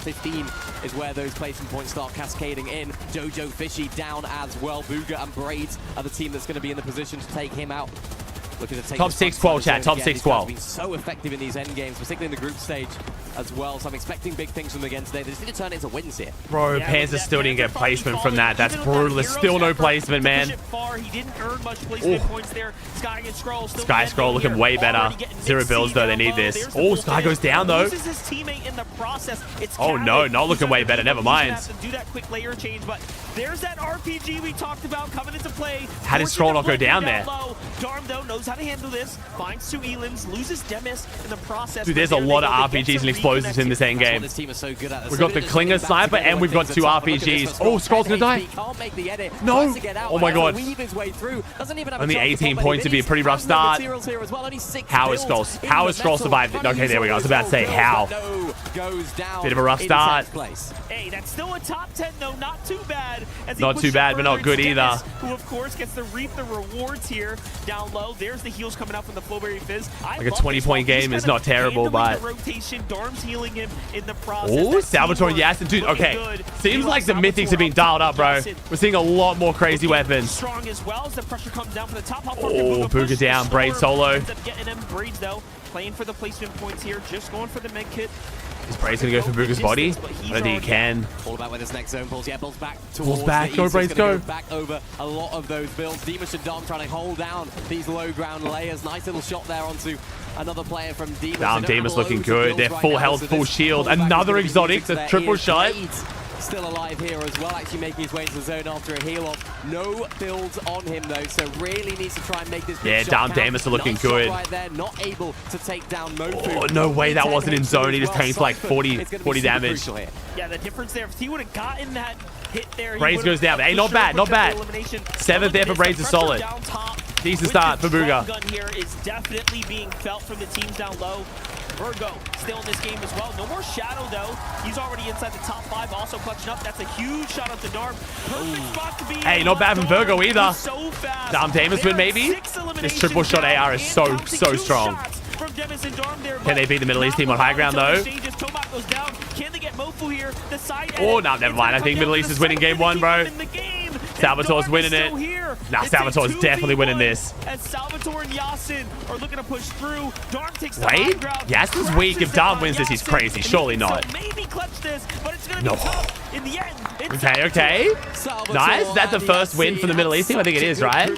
15 is where those placement points start cascading in. Jojo Fishy down as well. Booga and Braids are the team that's going to be in the position to take him out. Looking to take top 6 qual, chat. Top 6 qual. Been so effective in these end games, particularly in the group stage as well. So I'm expecting big things from them again today. They just need to turn it into wins here. Bro, yeah, Panzer still didn't get placement from that. That's brutal. There's still no placement, man. He didn't earn much placement points there. Sky and Scroll still Sky Scroll looking way better. 0 builds though. They need this. Oh, Sky goes down though. Loses his teammate in the process. It's oh no, not looking way better. Never mind. Do that quick layer change, but there's that RPG we talked about coming into play. How did Scroll not go down there? Darm though knows how to handle this. Finds 2 Elims, loses Demis in the process. Dude, there's a lot of RPGs and explosives in this end game. This team is so good at. We've got the Klinger Sniper and we've got 2 RPGs. Oh, Scroll's gonna die. No. Oh my god. Only 18 points would be a pretty rough start. How is Scroll? How is Scroll survived it? Okay, there we go. I was about to say how. Bit of a rough start. Hey, that's still a top 10 though. Not too bad. Not too bad, but not good either. Who of course gets to reap the rewards here down low. There's the heals coming out from the Flowberry Fizz. Like a 20-point game is not terrible, but rotation. Darm's healing him in the process. Oh, Salvatore Yasin, dude. Okay, seems like the mythics have been dialed up, bro. We're seeing a lot more crazy weapons. Strong as well as the pressure comes down from the top. Oh, Booga down, Braid solo. Getting him. Braids though, playing for the placement points here, just going for the med kit. Is Braid's gonna go for Booga's body? I don't think he can. All about where this next zone pulls. Yeah, builds back towards. Pulls back. Go, Braids, go. Back over a lot of those builds. Demus and Dom trying to hold down these low ground layers. Nice little shot there onto another player from Demus. Damn, Demus looking good. They're full health, full shield. Another exotic, the triple shot. Still alive here as well, actually making his way into the zone after a heal off. No builds on him though, so really needs to try and make this big damn, Demus are looking good. Right there, not able to take down Mofu. Oh, no way that wasn't in zone. He just tanked like 40 damage. Yeah, the difference there, if he would have gotten that hit there. Braids goes down. Hey, not bad, not bad. 7th there for Braids is solid. Decent start for Booga. Gun here is definitely being felt from the teams down low. Virgo still in this game as well. No more Shadow though. He's already inside the top 5, also clutching up. That's a huge shot up the Darm. Perfect spot to be. Hey, not bad from Virgo either. So fast. Damn, Demus win maybe. This triple shot AR is so strong. Can they beat the Middle East team on high ground though? Can they get Mofu here? The side oh, no, never mind. I think Middle East is winning game 1, bro. Salvatore's winning it. Nah, Salvatore's definitely winning this. As Salvatore and Yasin are looking to push through. Darm takes the wait, Yasin's weak. If Darm wins this, he's crazy. Surely not. Maybe clutch this, but it's gonna be tough in the end. Okay. Nice. Is that the first win for the Middle East team? I think it is, right?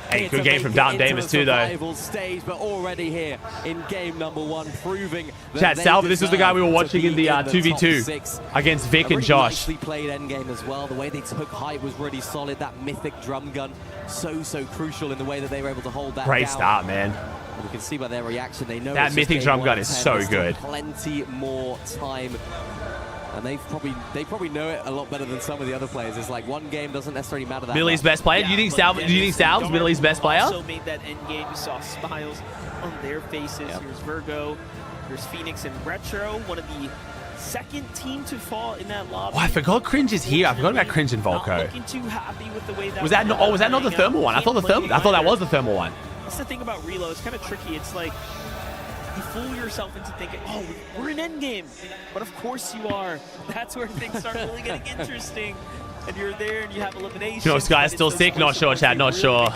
Hey, good game from Darm Demus too, though. Stage, but already here in game number 1, proving chat, Salva, this was the guy we were watching in the 2v2 against Vic and Josh. Played endgame as well. The way they took height was really solid. That mythic drum gun, so crucial in the way that they were able to hold that Great down. Start, man. And you can see by their reaction, they know that mythic drum gun is so good. Plenty more time. And they probably know it a lot better than some of the other players. It's like one game doesn't necessarily matter that Middle East best player? Do you think Salve's Middle East best player? Also made that end game. You saw smiles on their faces. Yep. Here's Virgo. Here's Phoenix and Retro. One of the second team to fall in that lobby. Oh, I forgot Cringe is here. I forgot about Cringe and Volko. Not looking too happy with the way that was that not? Oh, was that not the thermal one? I thought that was the thermal one. That's the thing about reload. It's kind of tricky. It's like you fool yourself into thinking, oh, we're in endgame. But of course you are. That's where things start really getting interesting. And you're there and you have elimination. You know, Sky's still sick? Not sure, Chad. Not sure.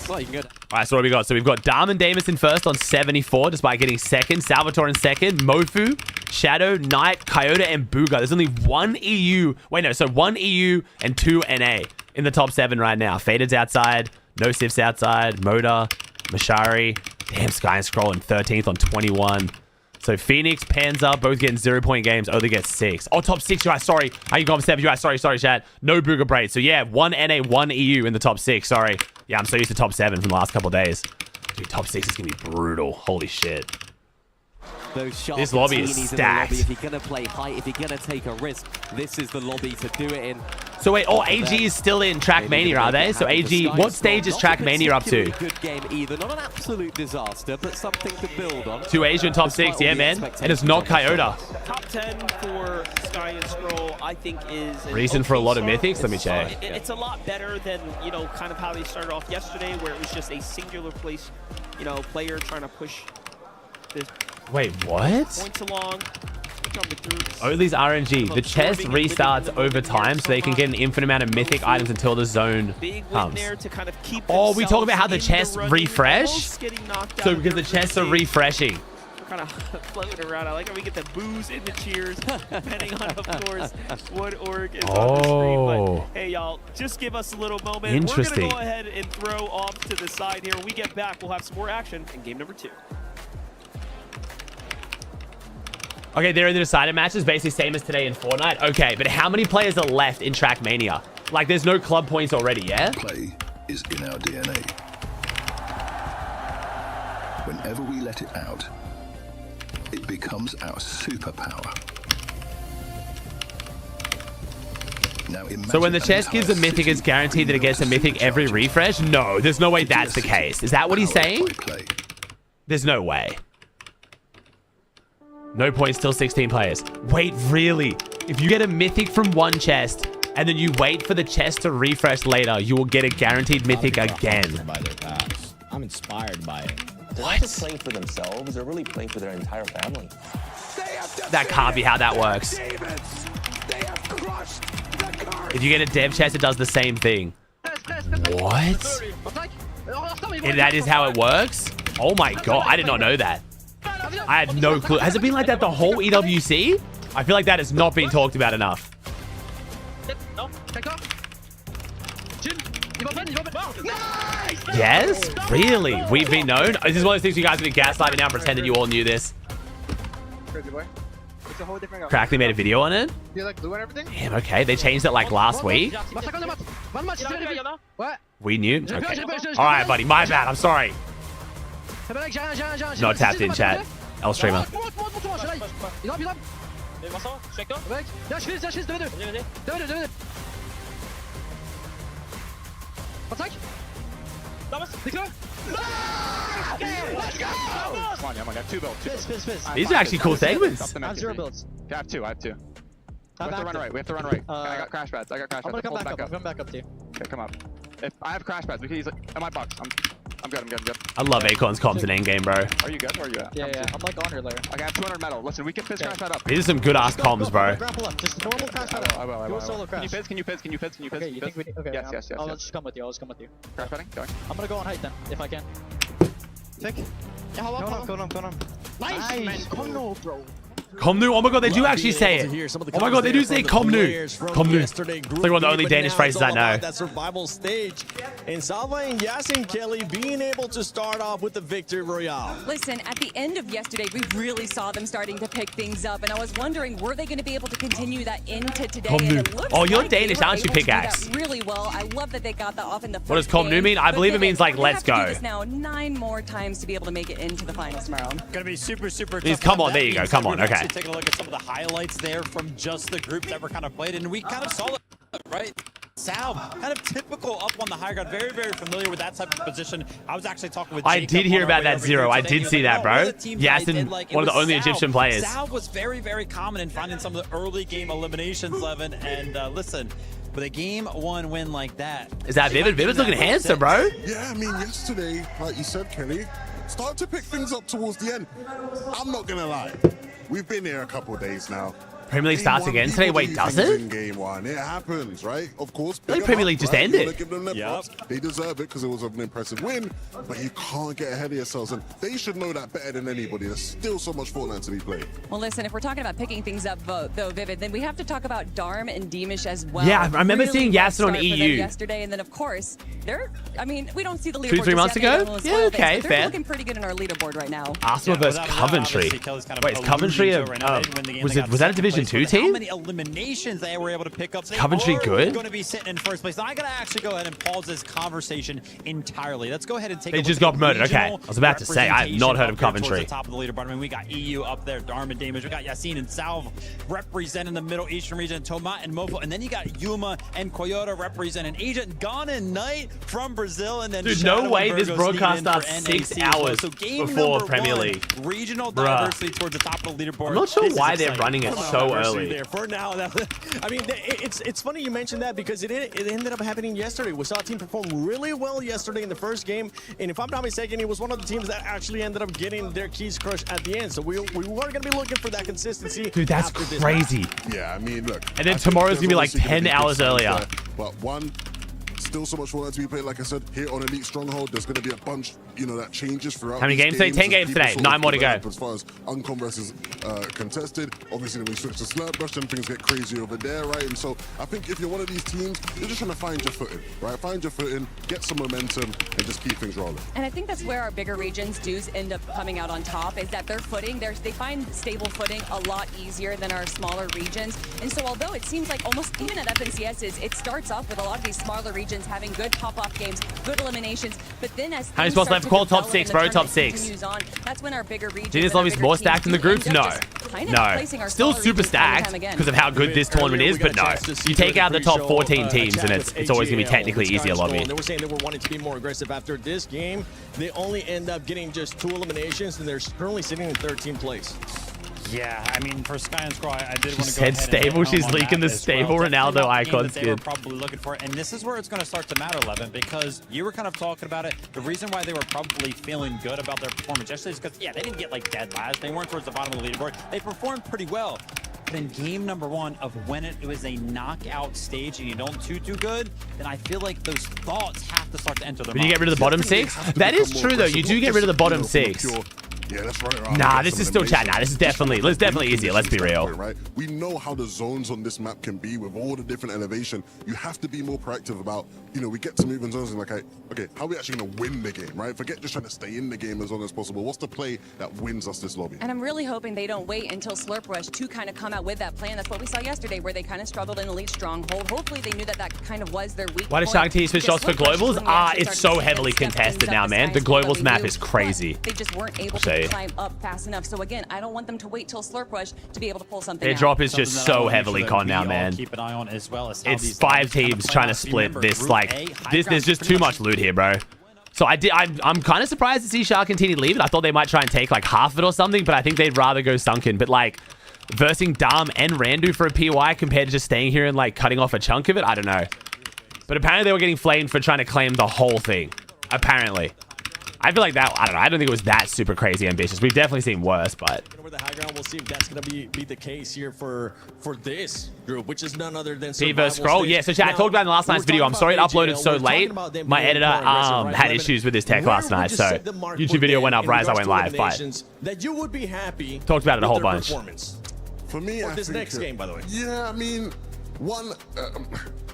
Well, you can go. All right, so what do we got? So we've got Darm and Demus in first on 74, despite getting second. Salvatore in second. Mofu, Shadow, Knight, Coyote, and Booga. There's only one EU. Wait, no. So one EU and 2 NA in the top 7 right now. Faded's outside. No Sif's outside. Moda, Mashari. Damn, Sky and Scroll in 13th on 21. So Phoenix, Panzer, both getting 0-point games. Oh, they get 6. Oh, top 6. You're right. Sorry. How you going 7? You're right. Sorry, chat. No Booga Braid. So yeah, 1 NA, 1 EU in the top 6. Sorry. Yeah, I'm so used to top 7 from the last couple of days. Dude, top 6 is going to be brutal. Holy shit. This lobby is stacked. If you're going to play height, if you're going to take a risk, this is the lobby to do it in. So wait, oh, AG is still in Trackmania, are they? So AG, what stage is Trackmania up to? Good game either. Not an absolute disaster, but something to build on. 2 Asian top 6, yeah, man. And it's not Coyote. Top 10 for Sky and Scroll, I think, is reason for a lot of mythics. Let me check. It's a lot better than, you know, kind of how they started off yesterday, where it was just a singular place, you know, player trying to push this. Wait, what? Points along. Oli's RNG. The chest restarts over time so they can get an infinite amount of mythic items until the zone comes. Oh, we talk about how the chests refresh? So because the chests are refreshing. Kind of floating around. I like how we get the boos in the cheers, depending on, of course, what org is on the screen. But hey, y'all, just give us a little moment. Interesting. We're going to go ahead and throw off to the side here. When we get back, we'll have some more action in game number 2. Okay, they're in the decided matches, basically same as today in Fortnite. Okay, but how many players are left in Trackmania? Like, there's no club points already, yeah? Play is in our DNA. Whenever we let it out, it becomes our superpower. Now, so when the chest gives a mythic, it's guaranteed that it gets a mythic every refresh? No, there's no way that's the case. Is that what he's saying? There's no way. No points till 16 players. Wait, really? If you get a mythic from one chest and then you wait for the chest to refresh later, you will get a guaranteed mythic again. By their past. I'm inspired by it. They're not just playing for themselves, they're really playing for their entire family. That can't be how that works. If you get a dev chest, it does the same thing. What? And that is how it works? Oh my god, I did not know that. I had no clue. Has it been like that the whole EWC? I feel like that has not been talked about enough. Yes? Really? We've been known? This is one of those things you guys have been gaslighting now and pretending you all knew this. Crackly made a video on it? Damn, okay. They changed it like last week? We knew? Okay. Alright, buddy. My bad. I'm sorry. Not tapped in, chat. L streamer. These are actually cool segments. I have 0 builds. I have 2. We have to run right. I got crash pads. I'm gonna come back up. I'm coming back up to you. Okay, come up. If I have crash pads, we can use like in my box. I'm good. I love Acorn's comms in endgame, bro. Are you good? Where are you at? Yeah. I'm like on your layer. Okay, I have 200 metal. Listen, we can fizz crash pad up. These are some good ass comms, bro. Just normal crash pad up. I will. Go solo crash. Can you fizz? Okay, you think we need... Okay, yes. I'll just come with you. Crash padding? Going. I'm gonna go on height then, if I can. Tick. Go on. Nice, man. Come on, bro. Komnu, oh my god, they do actually say it. Oh my god, they do say Komnu. Komnu. It's like one of the only Danish phrases I know. That survival stage. And Salva and Yasin Kelly being able to start off with the victory royale. Listen, at the end of yesterday, we really saw them starting to pick things up, and I was wondering, were they going to be able to continue that into today? And it looks oh, you're like Danish, aren't you, Pickaxe? Really well. I love that they got that off in the first What does Komnu mean? I believe it means like let's go. We have to do this now 9 more times to be able to make it into the finals tomorrow. Gonna be super Please, come on, there you go. Come on, okay. Taking a look at some of the highlights there from just the group that were kind of played, and we kind of saw it, right? Salve, kind of typical up on the high ground, very familiar with that type of position. I was actually talking with I did hear about that Zero. I did see that, bro. Yasin, one of the only Egyptian players. Salve was very common in finding some of the early game eliminations, Levin, and listen, with a game 1 win like that. Is that Vivid? Vivid's looking handsome, bro. Yeah, I mean, yesterday, like you said, Kelly, started to pick things up towards the end. I'm not gonna lie. We've been here a couple of days now. Premier League starts again today. Wait, does it? In game 1, it happens, right? Of course. I think Premier League just ended. Give them their props. They deserve it because it was an impressive win, but you can't get ahead of yourselves, and they should know that better than anybody. There's still so much Fortnite to be played. Well, listen, if we're talking about picking things up, though, Vivid, then we have to talk about Darm and Deemish as well. Yeah, I remember seeing Yasin on EU yesterday, and then of course I mean, we don't see the leaderboard 2 3 months ago. Yeah, okay, fair. They're looking pretty good in our leaderboard right now. Arsenal versus Coventry. Wait, is Coventry was that a Division 2 team? Eliminations they were able to pick up. Coventry good? Going to be sitting in first place. Now I gotta actually go ahead and pause this conversation entirely. Let's go ahead and take. They just got murdered. Okay, I was about to say I have not heard of Coventry. The top of the leaderboard. I mean, we got EU up there, Darm and Damage. We got Yasin and Salve representing the Middle Eastern region, Tomat and Mofo, and then you got Yuma and Coyote representing Asia, and Gone and Knight from Brazil, and then dude, no way this broadcast starts 6 hours before Premier League. Regional diversity towards the top of the leaderboard. I'm not sure why they're running it so so early. There. For now, I mean, it's funny you mentioned that because it ended up happening yesterday. We saw a team perform really well yesterday in the first game, and if I'm not mistaken, it was one of the teams that actually ended up getting their keys crushed at the end. So we were going to be looking for that consistency. Dude, that's crazy. Yeah, I mean, look. And then tomorrow's gonna be like 10 hours earlier. But still so much more to be played. Like I said, here on Elite Stronghold, there's going to be a bunch, that changes throughout. How many games today? 10 games today. 9 more to go. As far as Uncom versus contested, obviously when we switch to Slurp Rush, then things get crazy over there, right? And so I think if you're one of these teams, you're just trying to find your footing, right? Find your footing, get some momentum, and just keep things rolling. And I think that's where our bigger regions do end up coming out on top, is that their footing, they find stable footing a lot easier than our smaller regions. And so although it seems like almost even at FNCS's, it starts off with a lot of these smaller regions having good pop-off games, good eliminations, but then as how many spots left? Call top 6, bro. Top 6. That's when our bigger regions. Do you think this lobby's more stacked in the groups? No. Still super stacked because of how good this tournament is, but no. You take out the top 14 teams and it's always going to be technically easier lobby. They were saying they were wanting to be more aggressive after this game. They only end up getting just 2 eliminations, and they're currently sitting in 13th place. Yeah, I mean, for Sky and Scroll, I did want to go said ahead stable. and she's leaking the stable Ronaldo icon skin. They were probably looking for it, and this is where it's going to start to matter, Levin, because you were kind of talking about it. The reason why they were probably feeling good about their performance yesterday is because, yeah, they didn't get like dead last. They weren't towards the bottom of the leaderboard. They performed pretty well. But in game number 1 of when it was a knockout stage and you don't do too good, then I feel like those thoughts have to start to enter their mind. When you get rid of the bottom 6, that is true though. You do get rid of the bottom 6. Yeah, that's right. Nah, this is still chat. Nah, this is definitely easier. Let's be real. Right? We know how the zones on this map can be with all the different elevation. You have to be more proactive about, we get to moving zones and like, okay, how are we actually going to win the game, right? Forget just trying to stay in the game as long as possible. What's the play that wins us this lobby? And I'm really hoping they don't wait until Slurp Rush to kind of come out with that plan. That's what we saw yesterday, where they kind of struggled in Elite Stronghold. Hopefully they knew that kind of was their weak point. Why does Shark T switch off for globals? It's so heavily contested now, man. The globals map is crazy. They just weren't able to climb up fast enough. So again, I don't want them to wait till Slurp Rush to be able to pull something out. Drop is just so heavily con now, man. Keep an eye on as well as it's 5 teams trying to split this. There's just too much loot here, bro. So I'm kind of surprised to see Shark and Tini leave it. I thought they might try and take like half of it or something, but I think they'd rather go sunken. But like versing Dom and Randu for a PY compared to just staying here and like cutting off a chunk of it, I don't know. But apparently they were getting flamed for trying to claim the whole thing. Apparently. I feel like that, I don't know, I don't think it was that super crazy ambitious. We've definitely seen worse, but... Over the high ground, we'll see if that's going to be the case here for this group, which is none other than Survival Scroll. Yeah, so chat, I talked about in the last night's video. I'm sorry it uploaded so late. My editor had issues with his tech last night, so YouTube video went up right as I went live, but... That you would be happy talked about it a whole bunch. For me, I this next game, by the way. Yeah, I mean,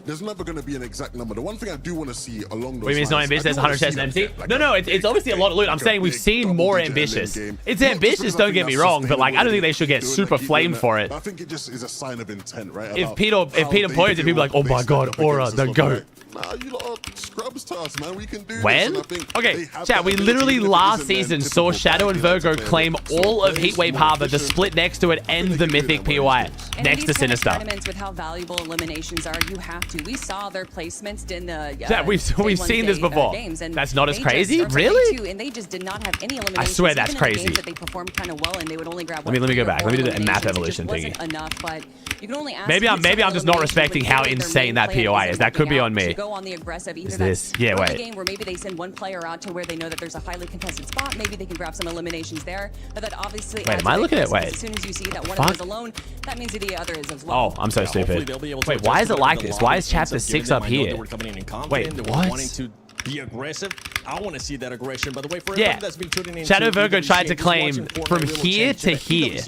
there's never going to be an exact number. The one thing I do want to see along those lines... It's not ambitious, there's 100 tests empty? No, it's obviously a lot of loot. I'm saying we've seen more ambitious. It's ambitious, don't get me wrong, but like I don't think they should get super flamed for it. I think it just is a sign of intent, right? If Peter points at people like, oh my god, Aura, the GOAT. Nah, you lot are scrubs to us, man. We can do when? This, okay, chat, we literally last season saw Shadow and Virgo claim all of Heatwave Harbor, the split next to it, and the Mythic PY next to Sinister. Tournaments with how valuable eliminations are, you have to. We saw their placements in the yeah, we've seen this before. That's not as crazy, really? And they just did not have any eliminations. I swear that's crazy. That they performed kind of well, and they would only grab. Let me go back. Let me do the map evolution thingy. Enough, but you can only ask maybe I'm just not respecting how insane that POI is. That could be on me. Go on the aggressive. Is this? Yeah, wait. Game where maybe they send one player out to where they know that there's a highly contested spot. Maybe they can grab some eliminations there. But that obviously. Wait, am I looking at? Wait. As soon as you see that one is alone, that means that the other is as well. Oh, I'm so stupid. Wait, why is it like this? Why is chapter 6 up here? Wait, what? Be aggressive. I want to see that aggression. By the way, for yeah, that's been tuning in Shadow Virgo tried to claim from here to here,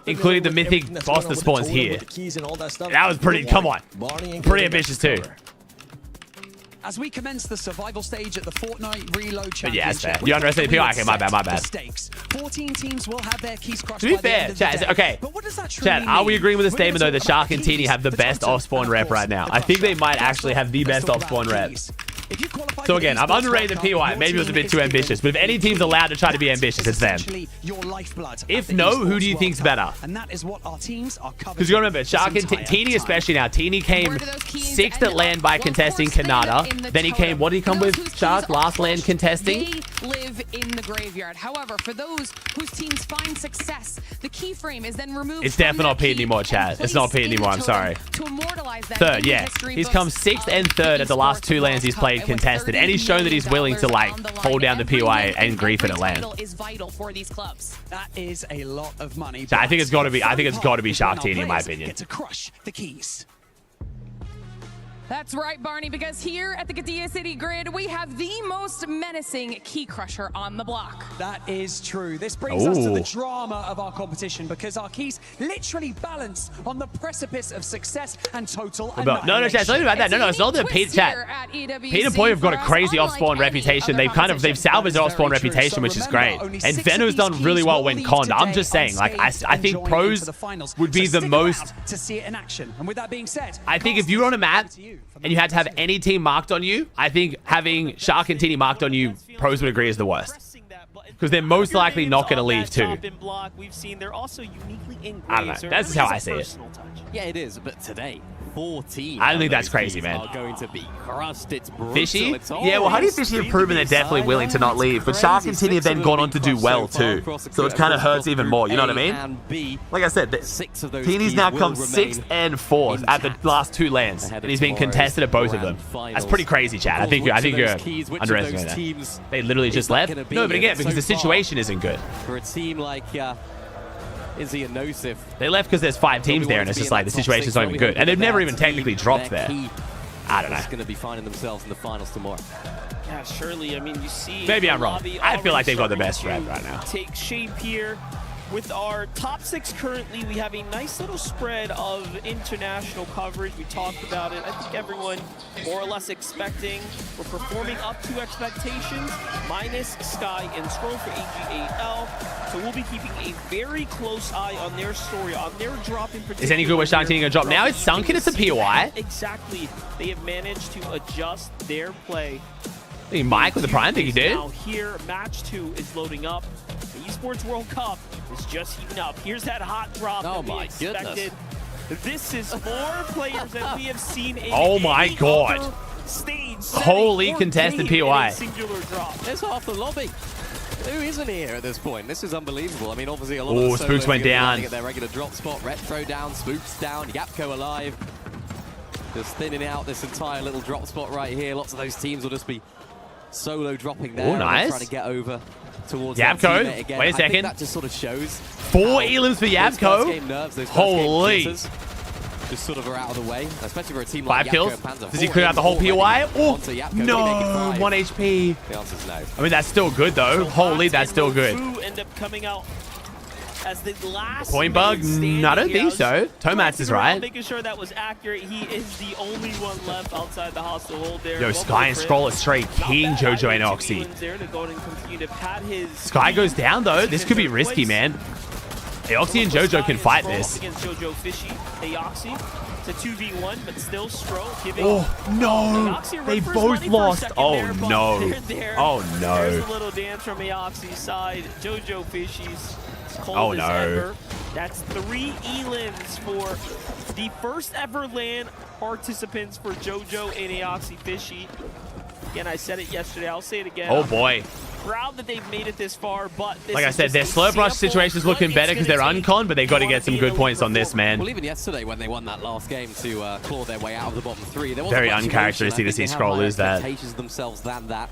including the mythic boss that spawns here. That was pretty. Come on, pretty ambitious too. As we commence the survival stage at the Fortnite Reload Championship. Yeah, it's fair. You underestimated PI? Okay, my bad. Stakes. 14 teams will have their keys crushed. To be fair, chat, okay. But what does that chat, are we agreeing with the statement though that Shark and Tini have the best off-spawn rep right now? I think they might actually have the best off-spawn rep. If you qualify So for again, the I'm esports underrating the World Cup, PY. your Maybe it was a team bit is too given ambitious. But if any team's allowed to try to be ambitious, it's them. Your lifeblood If at the no, who esports do you World think's Cup. better? And that is what our teams are covered. Because you gotta remember, Shark and Teeny especially now. Teeny came 6th at land by contesting Kanata. Then he came, what did he come with, Shark? Last land contesting? They live in the graveyard. However, for those whose teams find success, the keyframe is then removed. It's definitely not Pete anymore, Chad. It's not Pete anymore, I'm sorry. To immortalize them Third, in the yeah. history He's books come 6th and 3rd at the last 2 lands he's played contested. And he's shown that he's willing to, like, hold down the PY and grief in a land. Is vital for these clubs. That is a lot of money. So I think it's got to be. I think it's got to be Shark Teeny in my opinion. Get to crush the keys. That's right, Barney, because here at the Katia City Grid, we have the most menacing key crusher on the block. That is true. This brings us to the drama of our competition because our keys literally balance on the precipice of success and total annihilation. No, Chad, it's not even about that. No, it's not the Pete Chat. Pete and Boy have got a crazy off-spawn reputation. They've salvaged their off-spawn reputation, which is great. And Veno's done really well when conned. I'm just saying, like, I think pros would be the most. To see it in action. And with that being said, I think if you're on a map and you had to have any team marked on you, I think having Shark and Teeny marked on you, pros would agree is the worst. Because they're most likely not going to leave too. I don't know. That's just how I see it. Yeah, it is. But today, 14. I don't think that's crazy, man. Are going to be crushed. It's brutal. Fishy? Yeah, well, Honey Fishy have proven they're definitely willing to not leave. But Shark and Teeny have then gone on to do well too. So it kind of hurts even more, you know what I mean? Like I said, Teeny's now come 6th and 4th at the last 2 lands. And he's been contested at both of them. That's pretty crazy, Chad. I think you're underestimating that. They literally just left? No, but again, because the situation isn't good. For a team like Izzy and Nosif. They left because there's 5 teams there, and it's just like the situation's not even good. And they've never even technically dropped there. I don't know. Going to be finding themselves in the finals tomorrow. Yeah, surely. I mean, you see. Maybe I'm wrong. I feel like they've got the best rep right now. Take shape here. With our top 6 currently, we have a nice little spread of international coverage. We talked about it. I think everyone more or less expecting. We're performing up to expectations, minus Sky and Scroll for AG8L. So we'll be keeping a very close eye on their story, on their drop in particular. Is any good with Shark Teeny going to drop now? It's sunken. It's a POI. Exactly. They have managed to adjust their play. I think Mike with the prime thing he did. Now here, match 2 is loading up. The Esports World Cup is just heating up. Here's that hot drop that we expected. This is more players than we have seen in my God. Stage. Holy contested POI. Singular drop. There's half the lobby. Who isn't here at this point? This is unbelievable. I mean, obviously a lot of the Spooks went down. At their regular drop spot. Retro down, Spooks down, Yapko alive. Just thinning out this entire little drop spot right here. Lots of those teams will just be solo dropping there. Oh, nice. Trying to get over towards Yapko. Again. Wait a second. I think that just sort of shows 4 elims for Yapko. Holy. Just sort of are out of the way, especially for a team 5 like kills. Panzer. Does he clear out the whole POI? Oh, no. 1 HP. HP. The answer's no. I mean, that's still good, though. Holy, that's still good. End up coming out as the last Point bug? I don't think so. Tomats is right. Making sure that was accurate. He is the only one left outside the hostile hold there. Yo, Sky and Scroll are straight king JoJo and Oxy. Sky goes down, though. This could be risky, man. Eoxy and JoJo can fight this. Against JoJo Fishy. Eoxy. It's a 2v1, but still Scroll giving. Oh, no. They both lost. Oh, no. Oh, no. There's a little dance from Eoxy's side. JoJo Fishy's cold oh, as no. ever. That's 3 elims for the first ever LAN participants for JoJo and Eoxy Fishy. Again, I said it yesterday. I'll say it again. Oh, boy. Proud that they've made it this far, but this like I said, their slow brush situation is looking better because they're uncon, but they got to get some good points on this, man. Well, even yesterday when they won that last game to claw their way out of the bottom 3, there wasn't very much uncharacteristic to see Scroll lose that. Expectations themselves than that.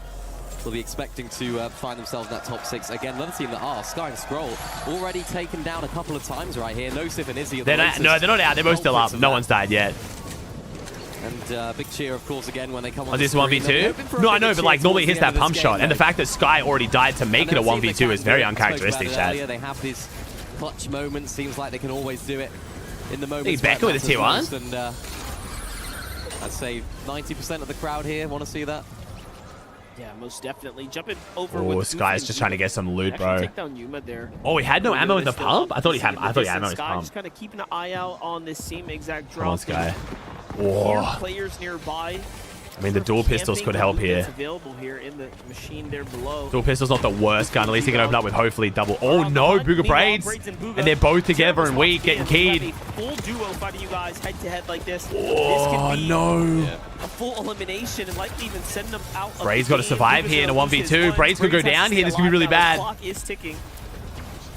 They'll be expecting to find themselves in that top 6 again. Another team that are Sky and Scroll already taken down a couple of times right here. Nosif and Izzy. They're not out. They're both still up. No one's died yet. And big cheer, of course, again when they come on. On this 1v2? No, I know, but like normally it hits that pump shot, and the fact that Sky already died to make it a 1v2 is very uncharacteristic, Chad. They have these clutch moments. Seems like they can always do it in the moment. He's Becca with his tier 1. And I'd say 90% of the crowd here want to see that. Yeah, most definitely. Jumping over. Oh, Sky's just trying to get some loot, bro. Take down Yuma there. Oh, he had no ammo in the pump? I thought he had ammo in his pump. Just kind of keeping an eye out on this same exact drop. Come on, Sky. Whoa. Players nearby. I mean, the dual pistols could help here. Available here in the machine there below. Dual pistol's not the worst gun. At least he can open up with hopefully double. Oh no, Booga braids. And they're both together and weak, getting keyed. Full duo fighting you guys head to head like this. Oh no. A full elimination and likely even sending them out. Braids got to survive here in a 1v2. Braids could go down here. This could be really bad. The clock is ticking.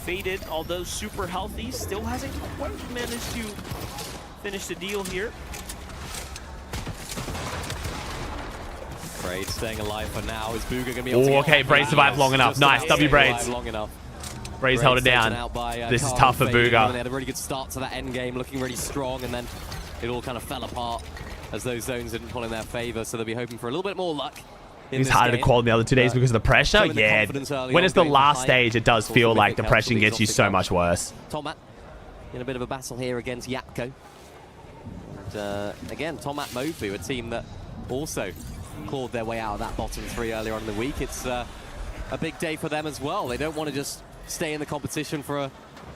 Faded, although super healthy, still hasn't quite managed to finish the deal here. Braid staying alive for now. Is Booga going to be able to okay, Braid survived long enough. Nice, W Braids. Braids held it down. This is tough for Booga. They had a really good start to that end game, looking really strong, and then it all kind of fell apart as those zones didn't pull in their favor, so they'll be hoping for a little bit more luck. It's harder to call in the other 2 days because of the pressure. Yeah, when it's the last stage, it does feel like the pressure gets you so much worse. Tomat in a bit of a battle here against Yapko. And, again, Tomat Mofu, a team that also clawed their way out of that bottom 3 earlier on in the week. It's a big day for them as well. They don't want to just stay in the competition for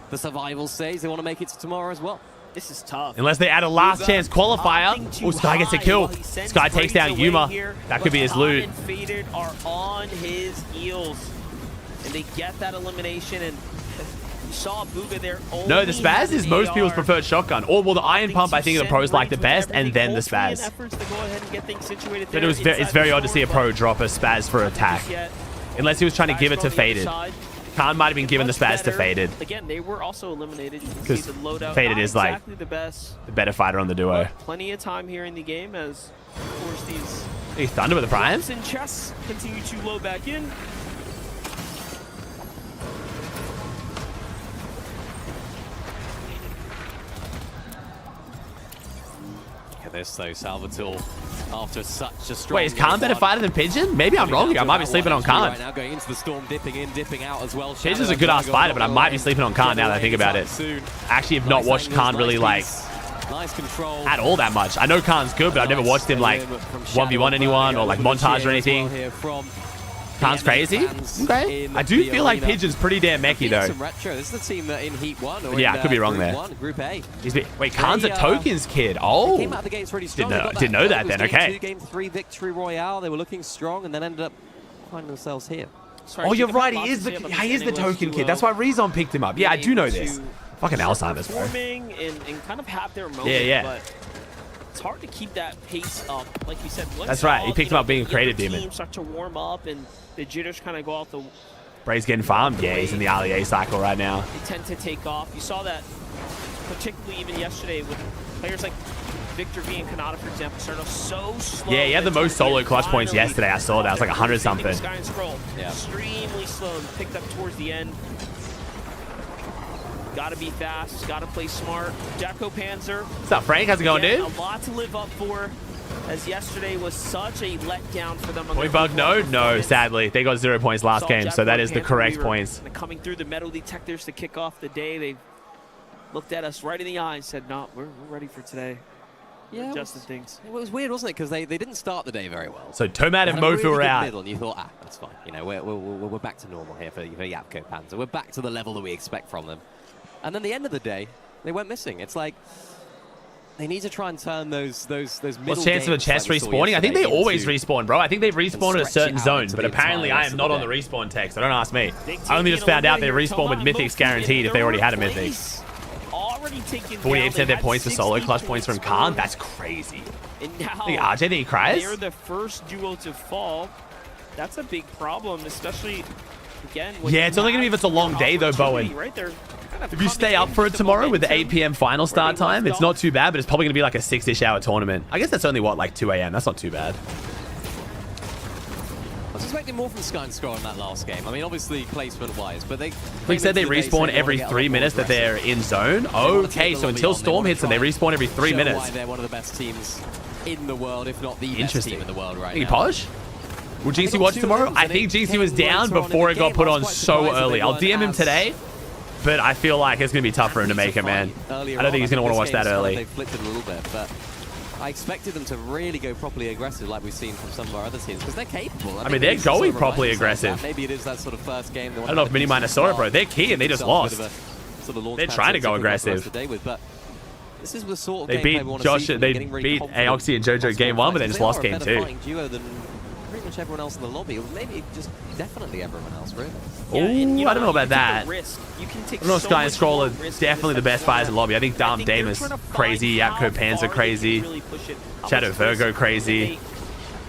the survival stage. They want to make it to tomorrow as well. This is tough. Unless they add a last chance qualifier. Oh, Sky gets a kill. Sky takes down Yuma. That could be his loot. And Faded are on his heels. And they get that elimination. And you saw Booga there. No, the Spaz is most people's preferred shotgun. Or, well, the Iron Pump, I think the pros like the best, and then the Spaz. But it's very odd to see a pro drop a Spaz for attack. Unless he was trying to give it to Faded. Khan might have been given the Spaz to Faded. Again, they were also eliminated. Because Faded is like exactly the better fighter on the duo. But plenty of time here in the game as, of course, these Hey, Thunder with the Prime. and chests continue to load back in. Look at this though, Salvatore. After such a strong... Wait, is Khan better fighter than Pigeon? Maybe I'm wrong here. I might be sleeping on Khan. Right now, going into the storm, dipping in, dipping out as well. Pigeon's a good-ass fighter, but I might be sleeping on Khan now that I think about it. I actually have not watched Khan really, like, at all that much. I know Khan's good, but I've never watched him, like, 1v1 anyone or, like, montage or anything. Khan's crazy. Okay. I do feel like Pigeon's pretty damn mechy, though. This is the team that in Heat 1 or yeah, I could be wrong there. Group A. Wait, Khan's a Tokens kid. Oh. Came out of the gates really strong. Didn't know that then. Okay. Game 3 victory royale. They were looking strong and then ended up finding themselves here. Oh, you're right. He is the token kid. That's why Rezon picked him up. Yeah, I do know this. Fucking Alzheimer's, bro. And kind of have their moment. Yeah. But it's hard to keep that pace up. Like you said, that's right. He picked him up being a creative demon. Teams start to warm up and the jitters kind of go out the... Bray's getting farmed. Yeah, he's in the RLA cycle right now. They tend to take off. You saw that particularly even yesterday with players like Victor V and Kanata, for example, started off so slow. Yeah, he had the most solo clutch points yesterday. I saw that. It was like 100 something. Sky and Scroll. Yeah. Extremely slow and picked up towards the end. Gotta be fast, gotta play smart. Jacko Panzer. What's up, Frank? How's it going, dude? A lot to live up for, as yesterday was such a letdown for them. Point bug? No, sadly. They got 0 points last game, so that is the correct points. Coming through the metal detectors to kick off the day, they looked at us right in the eye and said, no, we're ready for today. Yeah, adjusted things. It was weird, wasn't it? Because they didn't start the day very well. So Tomat and Mofu are out. And you thought, that's fine. You know, we're back to normal here for Yapko Panzer. We're back to the level that we expect from them. And then the end of the day, they went missing. It's like they need to try and turn those middle What's the chance of a chest respawning? I think they always respawn, bro. I think they respawn at a certain zone, but apparently I am not on the respawn text, so don't ask me. I only just found out they respawn with mythics guaranteed if they already had a mythic. 48% of their points for solo clutch points from Khan. That's crazy. And now I think RJ, think he cries? They're the first duo to fall. That's a big problem, especially again. Yeah, it's only gonna be if it's a long day though, Bowen. Right there. If you stay up for it tomorrow with the 8 p.m. final start time, it's not too bad, but it's probably going to be like a 6-ish hour tournament. I guess that's only, what, like 2 a.m.? That's not too bad. I was expecting more from Sky and Scroll in that last game. I mean, obviously placement-wise, but they... Like said, they respawn every 3 minutes that they're in zone. Okay, so until Storm hits them, they respawn every 3 minutes. Why they're one of the best teams in the world, if not the best team in the world right now. Posh? Will GC watch tomorrow? I think GC was down before it got put on so early. I'll DM him today. But I feel like it's going to be tough for him to make it, man. I don't think he's going to want to watch that early. They flipped it a little bit, but I expected them to really go properly aggressive like we've seen from some of our other teams, because they're capable. I mean, they're going properly aggressive. Maybe it is that sort of first game. I don't know if Mini Minus saw it, bro. They're key and they just lost. They're trying to go aggressive. But This is the sort of They gameplay we beat want to Josh. see from They them, getting really beat confident Aoxy and JoJo on game small 1, but then fights. just lost They are game a better 2. fighting duo than pretty much everyone else in the lobby, or maybe just definitely everyone else, really. I don't know about that. You can take I don't know. so Sky and much Scroll more are risk definitely in the this best type of fighters in the lobby. I think Dom I think they're Damus trying to find crazy, how Yapko Panzer far they crazy, can really push it. How Shadow much risk Virgo can crazy. they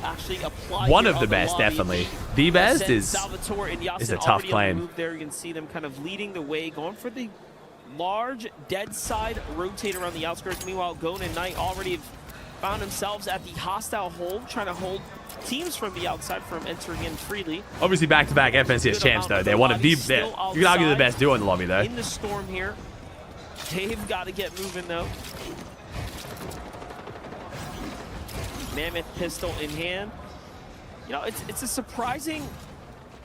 actually apply One here of the on best, lobby? definitely. The best Send is Salvatore and Yasin a tough already on the claim. move there. You can see them kind of leading the way, going for the large dead side rotate around the outskirts. Meanwhile, Gon and Knight already have found themselves at the hostile hold, trying to hold teams from the outside from entering in freely. Obviously, back-to-back FNCS champs, though. They're one of the... You can argue the best duo in the lobby, though. In the storm here. They've got to get moving, though. Mammoth pistol in hand. You know, it's a surprising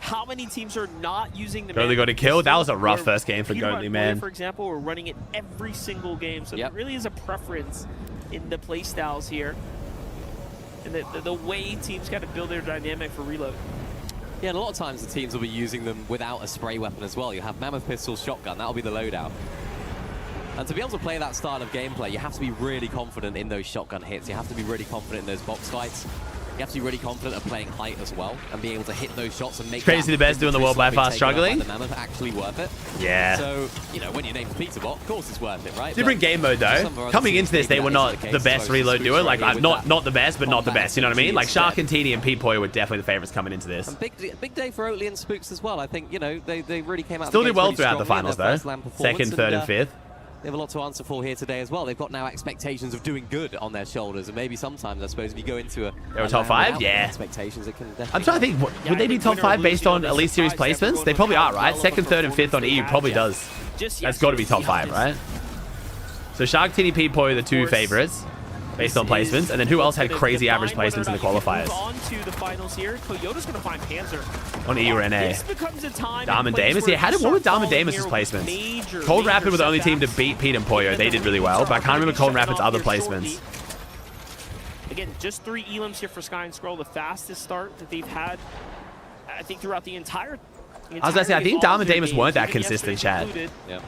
how many teams are not using the Goalie got a kill. That was a rough first game for Peter Goalie, Boyer, man. For example, we're running it every single game, so there really is a preference in the play styles here, and the way teams got to build their dynamic for reload. Yeah, and a lot of times the teams will be using them without a spray weapon as well. You have Mammoth pistol, shotgun. That'll be the loadout. And to be able to play that style of gameplay, you have to be really confident in those shotgun hits. You have to be really confident in those box fights. You have to be really confident at playing height as well and being able to hit those shots and make Crazy the best doing the world by far struggling. The Mammoth actually worth it. Yeah. So, you know, when your name's Pizza Bot, of course it's worth it, right? Different game mode, though. Coming into this, they were not the best reload duo. Like, not the best, but not the best. You know what I mean? Like, Shark and Teeny and P-Poy were definitely the favorites coming into this. And big day for Oatly and Spooks as well. I think, you know, they really came out. Still did well really throughout the strongly finals, in their though. first LAN Second, third, and fifth. They have a lot to answer for here today as well. They've got now expectations of doing good on their shoulders, and maybe sometimes, I suppose, if you go into a They were top 5, yeah. Expectations, it can definitely. I'm trying to think, would they be top 5 based on Elite Series placements? They probably are, right? Second, third, and fifth on EU probably does. That's got to be top 5, right? So Shark, Teeny, P-Poy are the two favorites based on placements, and then who else had crazy average placements in the qualifiers? On to the finals here. Coyote's going to find Panzer. On EU or NA. This becomes a time Dom and Damus? Yeah, what were Dom and Damus' placements? Cold Rapid were the only team to beat Pete and Poyo. They did really well, but I can't remember Cold Rapid's other placements. Again, just 3 elims here for Sky and Scroll, the fastest start that they've had, I think, throughout the entire. I was going to say, I think Dom and Damus weren't that consistent, Chad. Yeah.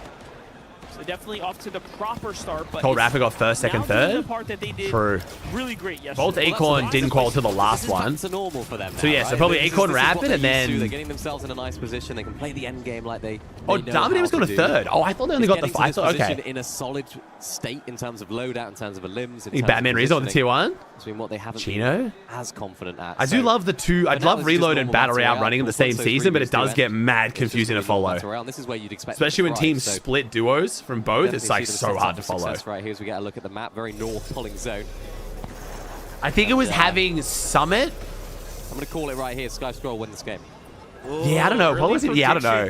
So definitely off to the proper start. But Cold Rapid got first, second, third. True. Really great yesterday. Both Acorn didn't qualify to the last one. Normal for them now, so yeah, so probably Acorn Rapid, and then they're getting themselves in a nice position. They can play the end game like they. Oh, Dom and Damus got a third. Oh, I thought they only got the. I thought okay. In a solid state in terms of loadout, in terms of limbs. I think Batman Rizzo on the tier 1. Between what they haven't Chino been as confident at. I do love the two. I'd love Reload and Battle Royale running in the same season, but it does get mad confusing to follow. This is where you'd expect, especially when teams split duos from both. It's like so hard to follow. Right here as we get a look at the map, very north pulling zone. I think it was having Summit. I'm going to call it right here. Sky Scroll win this game. Yeah, I don't know. What was it? Yeah, I don't know.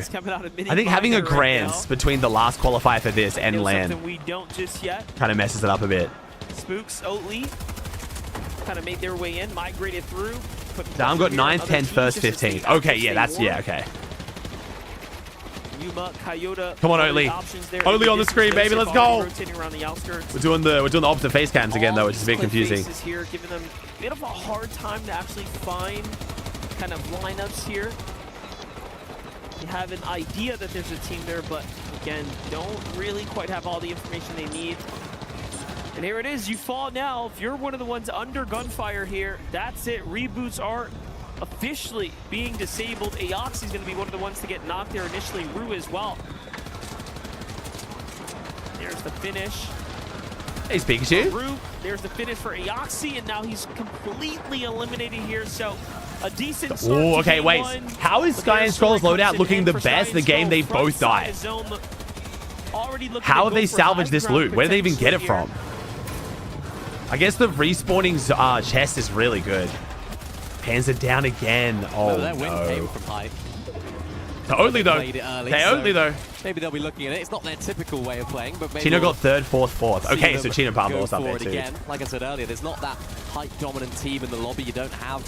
I think having a Grands between the last qualifier for this and LAN we don't just yet. kind of messes it up a bit. Spooks, Oatly kind of made their way in, migrated through. Dom got 9th, 10th, first, 15th. Okay, yeah, that's, yeah, okay. Yuma, Coyote, come on, Oatly. Oatly on the screen, baby. Let's go. We're doing the opposite face cams again, though, which is a bit confusing. Here, giving them a bit of a hard time to actually find kind of lineups here. You have an idea that there's a team there, but again, don't really quite have all the information they need. And here it is. You fall now. If you're one of the ones under gunfire here, that's it. Reboots are officially being disabled. Aoxy is going to be one of the ones to get knocked there initially. Ru as well. There's the finish. Hey, Pikachu. Ru, there's the finish for Aoxy, and now he's completely eliminated here. So a decent start. Oh, okay, wait. How is Sky and Scroll's loadout looking the best in the game they both died? How have they salvaged this loot? Where did they even get it from? I guess the respawning chest is really good. Panzer down again. Oh, that win no. came from high. Only though. They only though. Maybe they'll be looking at it. It's not their typical way of playing, but maybe Chino got 3rd, 4th, 4th. Okay, so Chino Palmer was up there too. Again. Like I said earlier, there's not that height-dominant team in the lobby. You don't have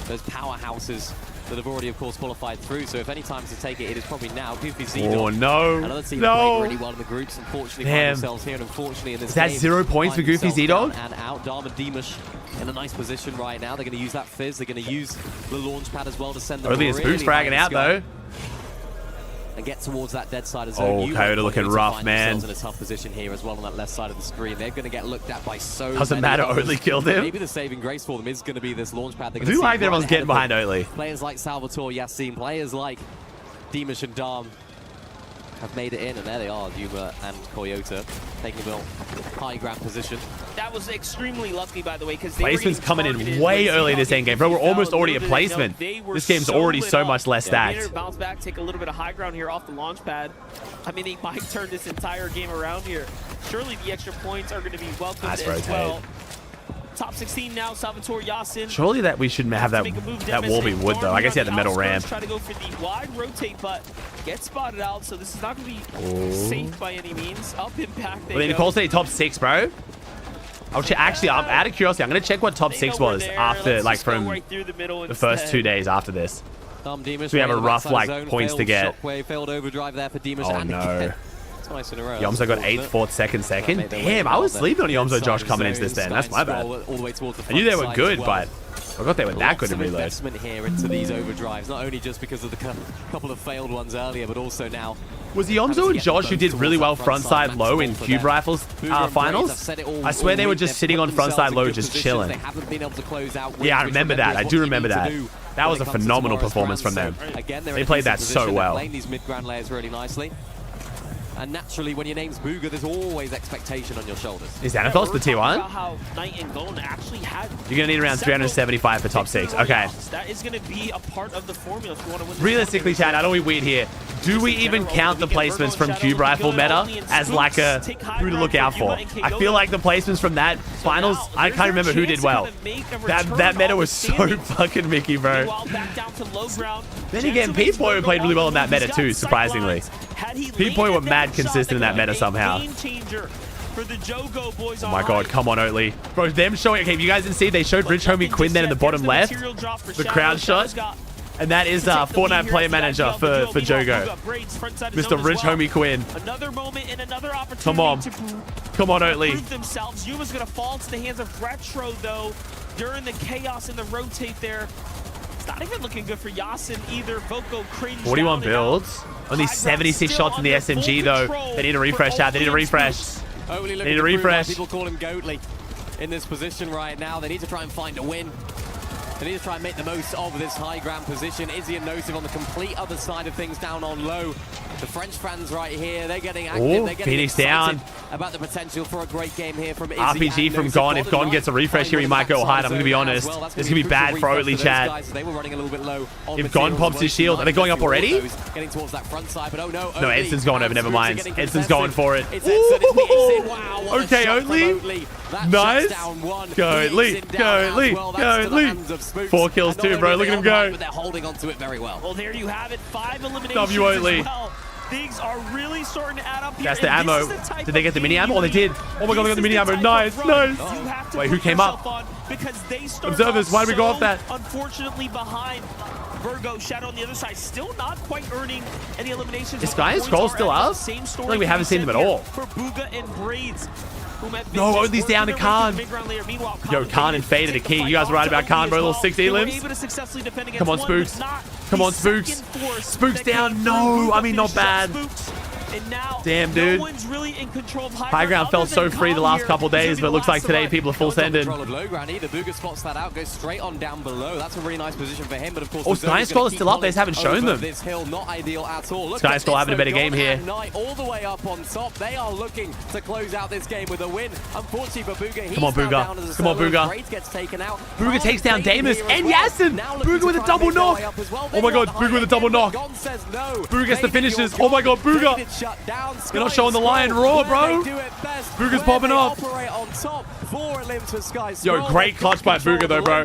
those powerhouses that have already, of course, qualified through. So if any time to take it, it is probably now. Goofy Z-Dog. Oh, no. Another team that played really well in the groups. Unfortunately, find themselves here. And unfortunately, in this is that game, 0 points for Goofy Z-Dog? And out. Dharma Demush in a nice position right now. They're going to use that fizz. They're going to use the launch pad as well to send them Oatly and Spooks fragging out, though. and get towards that dead side of zone. Oh, Coyote looking rough, man. In a tough position here as well on that left side of the screen. They're going to get looked at by so Doesn't many matter, others. Oatly killed him. Maybe the saving grace for them is going to be this launch pad. I do like that everyone's getting behind Oatly. Players like Salvatore, Yassin, players like Dimash and Dom have made it in, and there they are, Yuma and Coyote, taking a high ground position. That was extremely lucky, by the way, because Placement's coming in way early in this end game. Bro, we're almost already at placement. This game's already so much less stacked. Bounce back, take a little bit of high ground here off the launch pad. I mean, they might turn this entire game around here. Surely the extra points are going to be welcomed as well. Top 16 now, Salvatore, Yassin. Surely that we shouldn't have that wall be wood, though. I guess he had the metal ramp. Try to go for the wide rotate, but get spotted out, so this is not going to be safe by any means. Up impact. Well, then Nicole said top 6, bro. I'll check. Actually, I'm out of curiosity. I'm going to check what top 6 was after, like, from the first 2 days after this. So we have a rough, like, points to get. Failed overdrive there for Dimash. Oh, no. Twice in a row. Yomzo got 8th, 4th, 2nd, 2nd. Damn, I was sleeping on Yomzo Josh coming into this then. That's my bad. I knew they were good, but I forgot they were that good in reload. Investment here into these overdrives, not only just because of the couple of failed ones earlier, but also now. Was it Yomzo and Josh who did really well frontside low in Cube Rifles finals? I swear they were just sitting on frontside low, just chilling. Yeah, I remember that. I do remember that. That was a phenomenal performance from them. They played that so well. These mid-ground layers really nicely. And naturally, when your name's Booga, there's always expectation on your shoulders. Is Xanathos the T1? You're going to need around 375 for top 6. Okay. That is going to be a part of the formula if you want to win. Realistically, Chad, I don't be weird here. Do we even count the placements from Cube Rifle meta as like a who to look out for? I feel like the placements from that finals, I can't remember who did well. That meta was so fucking Mickey, bro. Then again, P-Boy played really well in that meta too, surprisingly. P-Boy were mad consistent in that meta somehow. Oh my god, come on, Oatly. Bro, them showing... Okay, if you guys didn't see, they showed Rich Homie Quinn then in the bottom left. The crowd shot. And that is Fortnite player manager for Jogo. Mr. Rich Homie Quinn. Another moment and another opportunity. Come on. Come on, Oatly. Prove themselves. Yuma's going to fall into the hands of Retro, though, during the chaos in the rotate there. It's not even looking good for Yassin either. Voco cringe 41 builds. Only 76 shots in the SMG, though. They need a refresh, Chad. They need a refresh. They need a refresh. People call him Goatly in this position right now. They need to try and find a win. They need to try and make the most of this high ground position. Izzy and Nosif on the complete other side of things down on low. The French fans right here, they're getting active. They're getting Phoenix excited down. About the potential for a great game here from Izzy. RPG from Gon. If Gon gets a refresh here, he might go hide. I'm going to be honest. This could be bad for Oatly, Chad. They were running a little bit low. If Gon pops his shield, are they going up already? Getting towards that front side, but oh no. No, Edson's going over. Never mind. Edson's going for it. Wow, okay, Oatly. Nice. Go, Oatly. Go, Oatly. Go, Oatly. 4 kills too, bro. Look at him go. But they're holding on to it very well. Well, there you have it. 5 eliminations W Oatly. as well. Things are really starting to add up here. That's the ammo. Did they get the mini ammo? Oh, they did. Oh my god, they got the mini ammo. Nice, nice. Wait, who came up? Observers, why did we go off that? Unfortunately behind. Virgo, Shadow on the other side, still not quite earning any eliminations. Is Sky and Scroll still up? I feel like we haven't seen them at all. For Booga and Braids. No, Oatly's down to Khan. Yo, Khan and Fade are the key. You guys were right about Khan, bro. Little 6 elims. Come on, Spooks. Come on, Spooks. Spooks down. No, I mean, not bad. Damn, dude. High ground felt so free the last couple days, but it looks like today people are full sending. Low ground either. Booga spots that out, goes straight on down below. That's a really nice position for him, but of course. Oh, Sky and Scroll is still up. They just haven't shown them. This hill, not ideal at all. Sky and Scroll having a better game here. All the way up on top. They are looking to close out this game with a win. Unfortunately for Booga, come on, Booga. Come on, Booga. Gets taken out. Booga takes down Damus and Yassin. Booga with a double knock. Oh my god, Booga with a double knock. Booga gets the finishes. Oh my god, Booga. They're not showing the lion raw, bro. Booga's popping off. Yo, great clutch by Booga though, bro.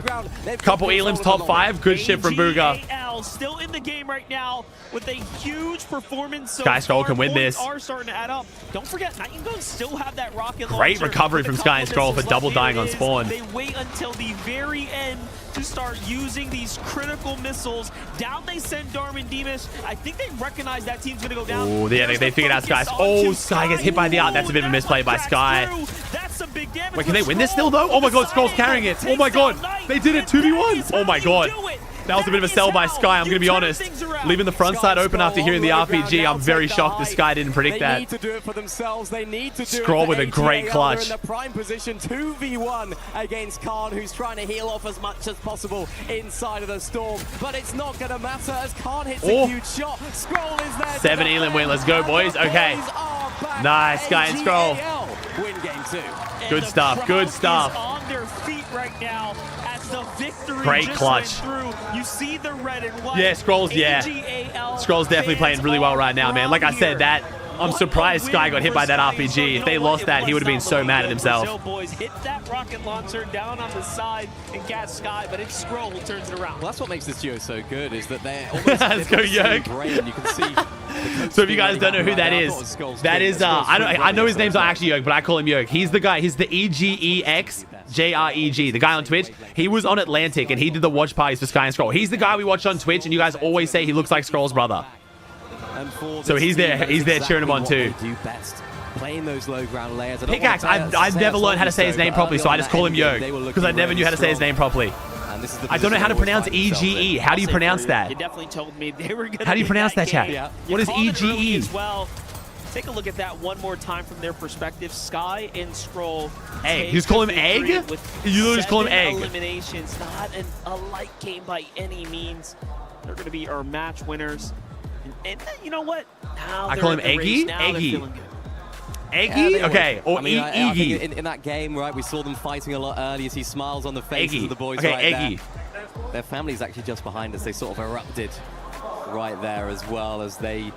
Couple elims top 5. Good shit from Booga. Still in the game right now with a huge performance. Sky Scroll can win this. Are starting to add up. Don't forget, Night and Gun still have that rocket Great recovery from Sky and Scroll for double dying on spawn. They wait until the very end to start using these critical missiles. Down they send Darman Dimash. I think they recognize that team's going to go down. Oh, yeah, they figured out Sky. Oh, Sky gets hit by the art. That's a bit of a misplay by Sky. That's some big damage. Wait, can they win this still, though? Oh, my God, Scroll's carrying it. Oh, my God. They did it 2v1. Oh, my God. That was a bit of a sell by Sky, I'm going to be honest. Leaving the front side open after hearing the RPG, I'm very shocked the Sky didn't predict that. They need to do it for themselves. They need to do Scroll it with a great clutch. They're in the prime position, 2v1 against Khan, who's trying to heal off as much as possible inside of the storm. But it's not going to matter as Khan hits a huge shot. Scroll is there. 7 Elam win. Let's go, boys. Okay. Nice, Sky and Scroll. Win game 2. Good stuff. Good stuff. On their feet right now as the victory Great just clutch. went through. You see the red and white. Yeah, Scroll's, yeah. Scroll's definitely playing really well right now, man. Like I said, that I'm surprised Sky got hit by that RPG. If they lost that, he would have been so mad at himself. Boys hit that rocket launcher down on the side and catch Sky, but it's Scroll who turns it around. Well, that's what makes this duo so good, is that they're almost Let's go, Yerk. You can see. So if you guys don't know who that is, that is, I know his name's not actually Yerk, but I call him Yerk. He's the guy, he's the EGEX JREG, the guy on Twitch. He was on Atlantic and he did the watch parties for Sky and Scroll. He's the guy we watch on Twitch and you guys always say he looks like Scroll's brother. So he's there cheering him on too. Playing those low ground layers. Pickaxe, I've never learned how to say his name properly, so I just call him Yerk because I never knew how to say his name properly. I don't know how to pronounce EGE. How do you pronounce that? You definitely told me they were going to. How do you pronounce that, chat? What is EGE? As well. Take a look at that one more time from their perspective. Sky and Scroll. Egg. You just call him Egg? You literally just call him Egg. Eliminations, not a light game by any means. They're going to be our match winners. And you know what? Now I call him Eggy? Eggy. Eggy? Okay. Or Eggy. In that game, right, we saw them fighting a lot earlier. You see smiles on the faces of the boys right Eggy. there. Their family's actually just behind us. They sort of erupted right there as well as they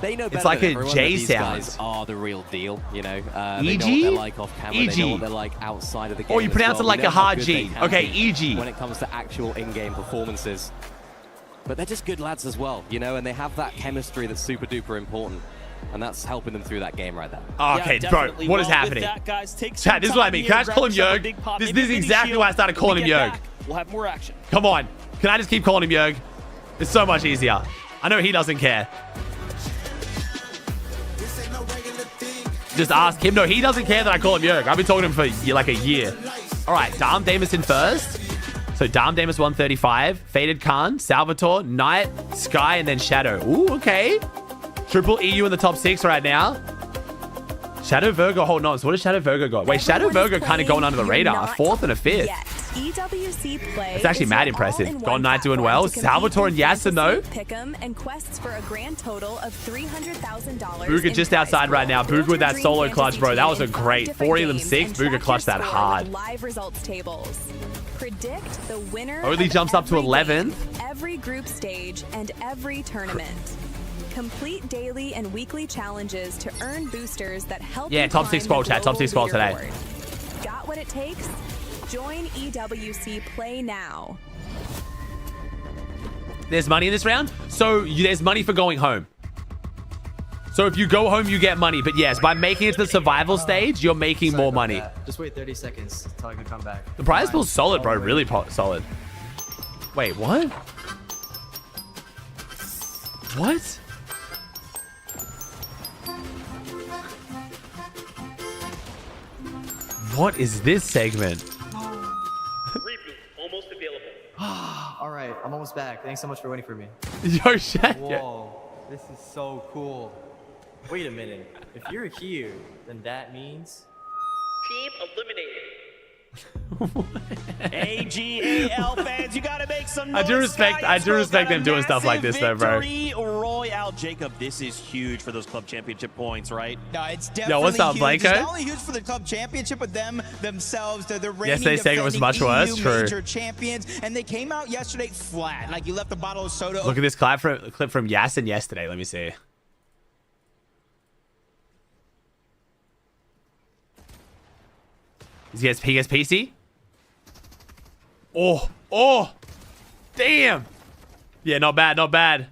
know better. It's like than a everyone J that these sound. guys are the real deal, you know. EG? They know what they're like off camera. EG. They know what they're like outside of the game. Or you pronounce it like a hard G. Okay, EG. When it comes to actual in-game performances. But they're just good lads as well, you know, and they have that chemistry that's super duper important. And that's helping them through that game right there. Okay, bro, what is happening? Chat, this is what I mean. Can I just call him Yerk? This is exactly why I started calling him Yerk. We'll have more action. Come on. Can I just keep calling him Yerk? It's so much easier. I know he doesn't care. Just ask him. No, he doesn't care that I call him Yerk. I've been talking to him for like a year. All right, Dom Damus in first. So Dom Damus 135, Faded Khan, Salvatore, Knight, Sky, and then Shadow. Ooh, okay. Triple EU in the top 6 right now. Shadow Virgo holding on. So what does Shadow Virgo got? Wait, Shadow Virgo kind of going under the radar. 4th and a 5th. EWC play. It's actually mad impressive. God Knight doing well. Salvatore and Yasin though. Pick'em and quests for a grand total of $300,000. Booga just outside right now. Booga with that solo clutch, bro. That was a great 4 Elam 6. Booga clutched that hard. Live results tables. Predict the winner. Only jumps up to 11th. Every group stage and every tournament. Complete daily and weekly challenges to earn boosters that help. Yeah, top 6 scroll chat. Top 6 scroll today. Got what it takes? Join EWC Play now. There's money in this round, so there's money for going home. So if you go home, you get money. But yes, by making it to the survival stage, you're making more money. Just wait 30 seconds until I can come back. The prize pool's solid, bro. Really solid. Wait, what? What? What is this segment? Almost available. All right, I'm almost back. Thanks so much for waiting for me. Yo, shit. Whoa, this is so cool. Wait a minute. If you're here, then that means... Team eliminated. AGAL fans, you gotta make some noise. I do respect them doing stuff like this though, bro. Royale, Jacob, this is huge for those club championship points, right? No, it's definitely Yo, what's up, huge. Blanco? It's not only huge for the club championship, but themselves. They're the reigning Yesterday's segment was much worse. True. major champions, and they came out yesterday flat. Like you left a bottle of soda. Look at this clip from Yasin yesterday. Let me see. He gets PC. Oh, damn. Yeah, not bad, not bad.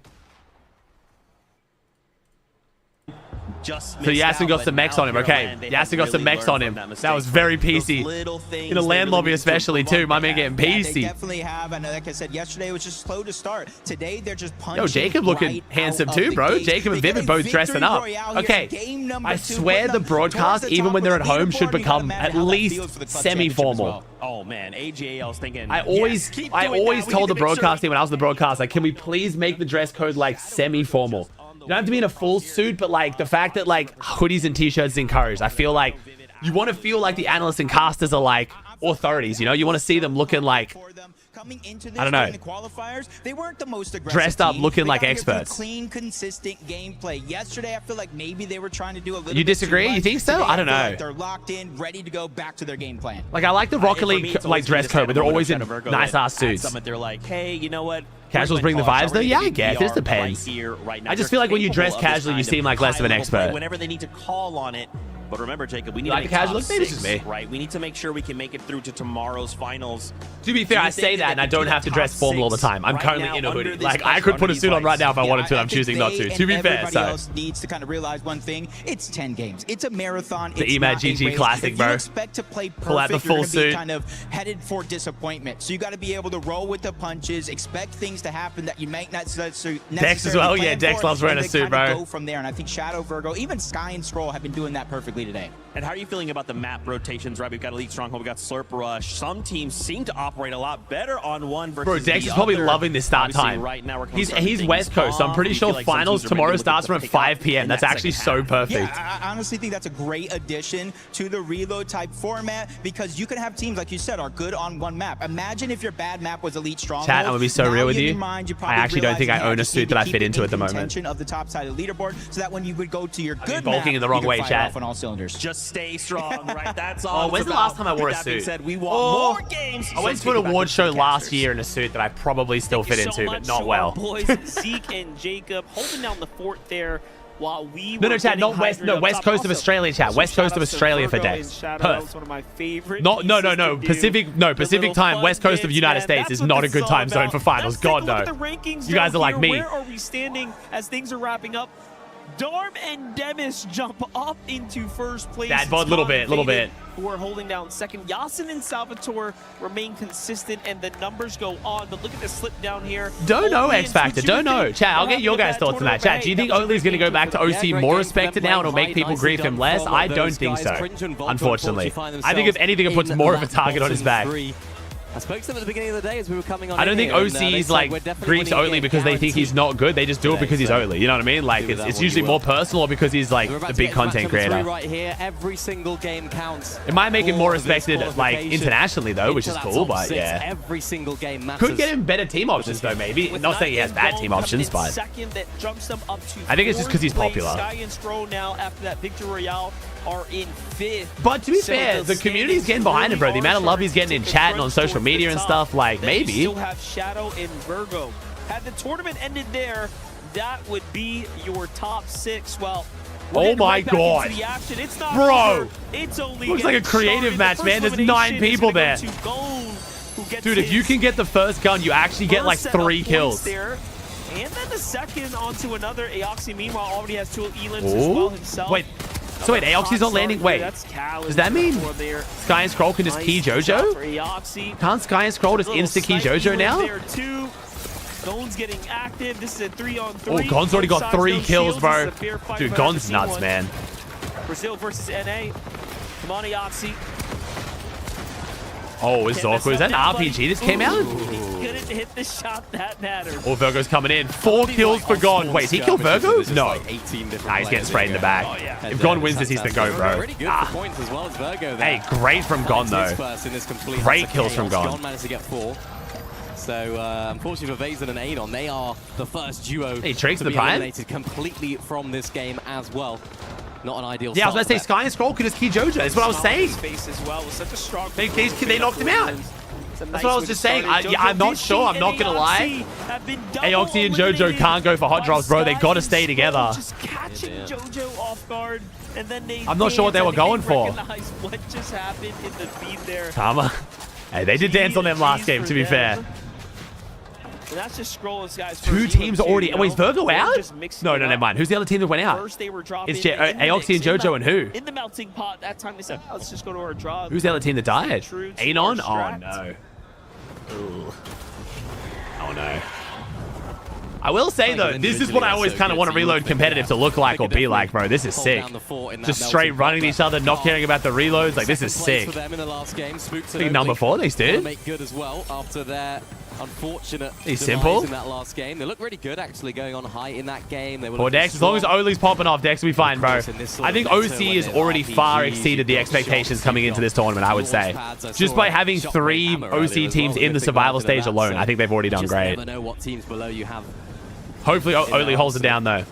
So Yasin got some mechs on him. Okay, Yasin got some mechs on him. That was very PC. In a land lobby especially too. My man getting PC. They definitely have. And like I said, yesterday was just slow to start. Today they're just punching. Yo, Jacob looking handsome too, bro. Jacob and Vivid both dressing up. Okay, I swear the broadcast, even when they're at home, should become at least semi-formal. Oh man, AJL's thinking. I always told the broadcast team when I was the broadcast, like, can we please make the dress code like semi-formal? You don't have to be in a full suit, but like the fact that like hoodies and t-shirts is encouraged. I feel like you want to feel like the analysts and casters are like authorities, you know? You want to see them looking like, I don't know, they weren't the most aggressive dressed up, team. looking They like got here through experts. Clean, consistent gameplay. Yesterday, I feel like maybe they were trying to do a little. You disagree? You think so? Today, I don't feel know. like they're locked in, ready to go back to their game plan. Like I like the Rocket League like dress code, but they're always in nice ass suits. They're like, hey, you know what? Casuals bring the vibes though? Yeah, I guess. It depends. I just feel like when you dress casually, you seem like less of an expert. Whenever they need to call on it. But remember, Jacob, we need Like to make the casual? top Maybe it's 6, just me. right? We need to make sure we can make it through to tomorrow's finals. To be fair, I say that and I don't have to dress formal all the time. I'm currently in a hoodie. Like, I could put a suit on right now if I wanted to. I'm choosing not to. To be fair, everybody so. else needs to kind of realize one thing. It's 10 games. It's a marathon. The It's EMAT not a GG race. Classic, If bro. you expect to play perfect, Pull out the you're full gonna be suit. kind of headed for disappointment. So you got to be able to roll with the punches, expect things to happen that you might not necessarily Dex as well? plan Yeah, Dex for, loves wearing and a then suit, kind of bro. Go from there, and I think Shadow, Virgo, even Sky and Scroll have been doing that perfectly today. And how are you feeling about the map rotations, right? We've got Elite Stronghold, we've got Slurp Rush. Some teams seem to operate a lot better on one versus Bro, Dex the is probably other. loving this start Obviously, time. Right now we're He's West Coast, so I'm pretty sure finals tomorrow starts from 5 p.m. That's actually so perfect. Yeah, I honestly think that's a great addition to the reload type format because you can have teams, like you said, are good on one map. Imagine if your bad map was Elite Stronghold. Chat, I'm gonna be so real with you. I actually don't think I own a suit that I fit into at the moment. Of the top side of the leaderboard, so that when you would go to your good bulking map, in the wrong you way, can fire chat. off on all cylinders. Just stay strong, right? That's all. Oh, when's the last time I wore a That being suit? said, we want more games. I went to an award show last year in a suit that I probably still fit into, but not well. Boys, Zeke and Jacob holding down the fort there while we No, chat, not West. No, West Coast of Australia, chat. West Coast of Australia for Dex. Perth. One of my favorite. No, Pacific. No, Pacific time. West Coast of United States is not a good time zone for finals. God no. You guys are like me. Where are we standing as things are wrapping up? Darm and Demis jump up into first place. That bot, little bit. Who are holding down second. Yasin and Salvatore remain consistent, and the numbers go on. But look at the slip down here. Don't know Only X Factor. Don't know. Chat, I'll get your guys' thoughts on that. Chat, do you think Oatly's going to go back to OC more respected now and it'll make people grief him less? I don't think so, unfortunately. I think if anything, it puts more of a target on his back. I spoke to them at the beginning of the day as we were coming on. I don't think OC's like griefs Oatly because they think he's not good. They just do it because he's Oatly. You know what I mean? Like it's usually more personal or because he's like a big content creator. Right here, every single game counts. It might make him more respected like internationally though, which is cool. But yeah, every single game matters. Could get him better team options though. Maybe not saying he has bad team options, but I think it's just because he's popular. Sky and Scroll now after that victory royale are in 5th. But to be fair, the community's getting behind him, bro. The amount of love he's getting in chat and on social media and stuff, like maybe. You still have Shadow and Virgo. Had the tournament ended there, that would be your top 6. Well, oh my god, it's not bro! over. It's only looks like a creative match, man. There's 9 people there. Dude, if you can get the first gun, you actually get like 3 kills. There. And then the second onto another. Aoxy, meanwhile, already has 2 elims as well himself. Wait. So wait, Aoxy's not landing. Wait, does that mean Sky and Scroll can just key JoJo? Can't Sky and Scroll just insta key JoJo now? Gon's getting active. This is a 3-on-3. Oh, Gon's already got 3 kills, bro. Dude, Gon's nuts, man. Brazil versus NA. Come on, Aoxy. Oh, this is awkward. Is that an RPG this came out? He couldn't hit the shot that mattered. Oh, Virgo's coming in. 4 kills for Gon. Wait, did he kill Virgo? No. Nah, he's getting sprayed in the back. If Gon wins this, he's the GOAT, bro. Hey, great from Gon, though. Great kills from Gon. Gon managed to get 4. So, unfortunately for Vazen and Anon, they are the first duo to be eliminated completely from this game as well. Not an ideal Yeah, I was about to say, Sky and Scroll could just key JoJo. That's what I was saying. They knocked him out. That's what I was just saying. I'm not sure. I'm not going to lie. Aoxy and JoJo can't go for hot drops, bro. They got to stay together. Just catching JoJo off guard, and then I'm not sure what they were going for. What just happened in the feed there? Karma. Hey, they did dance on them last game, to be fair. And that's just Scroll's guys. Two teams already. Oh, is Virgo out? No, never mind. Who's the other team that went out? First they were dropping. It's Aoxy and JoJo and who? In the melting pot. That time they said, oh, let's just go to our draw. Who's the other team that died? Anon? Oh Strat. no. Ooh. Oh no. I will say though, this is what I always kind of want a reload competitive to look like or be like, bro. This is sick. Just straight running each other, not caring about the reloads. Like, this is sick. Big number 4, they did. Make good as well after their unfortunate simple in that last game. They look really good actually going on high in that game. They were Well, Dex, as long as Oli's popping off, Dex will be fine, bro. I think OC has already far exceeded the expectations coming into this tournament, I would say. Just by having 3 OC teams in the survival stage alone, I think they've already done great. Never know what teams below you have. Hopefully, Oli holds it down, though.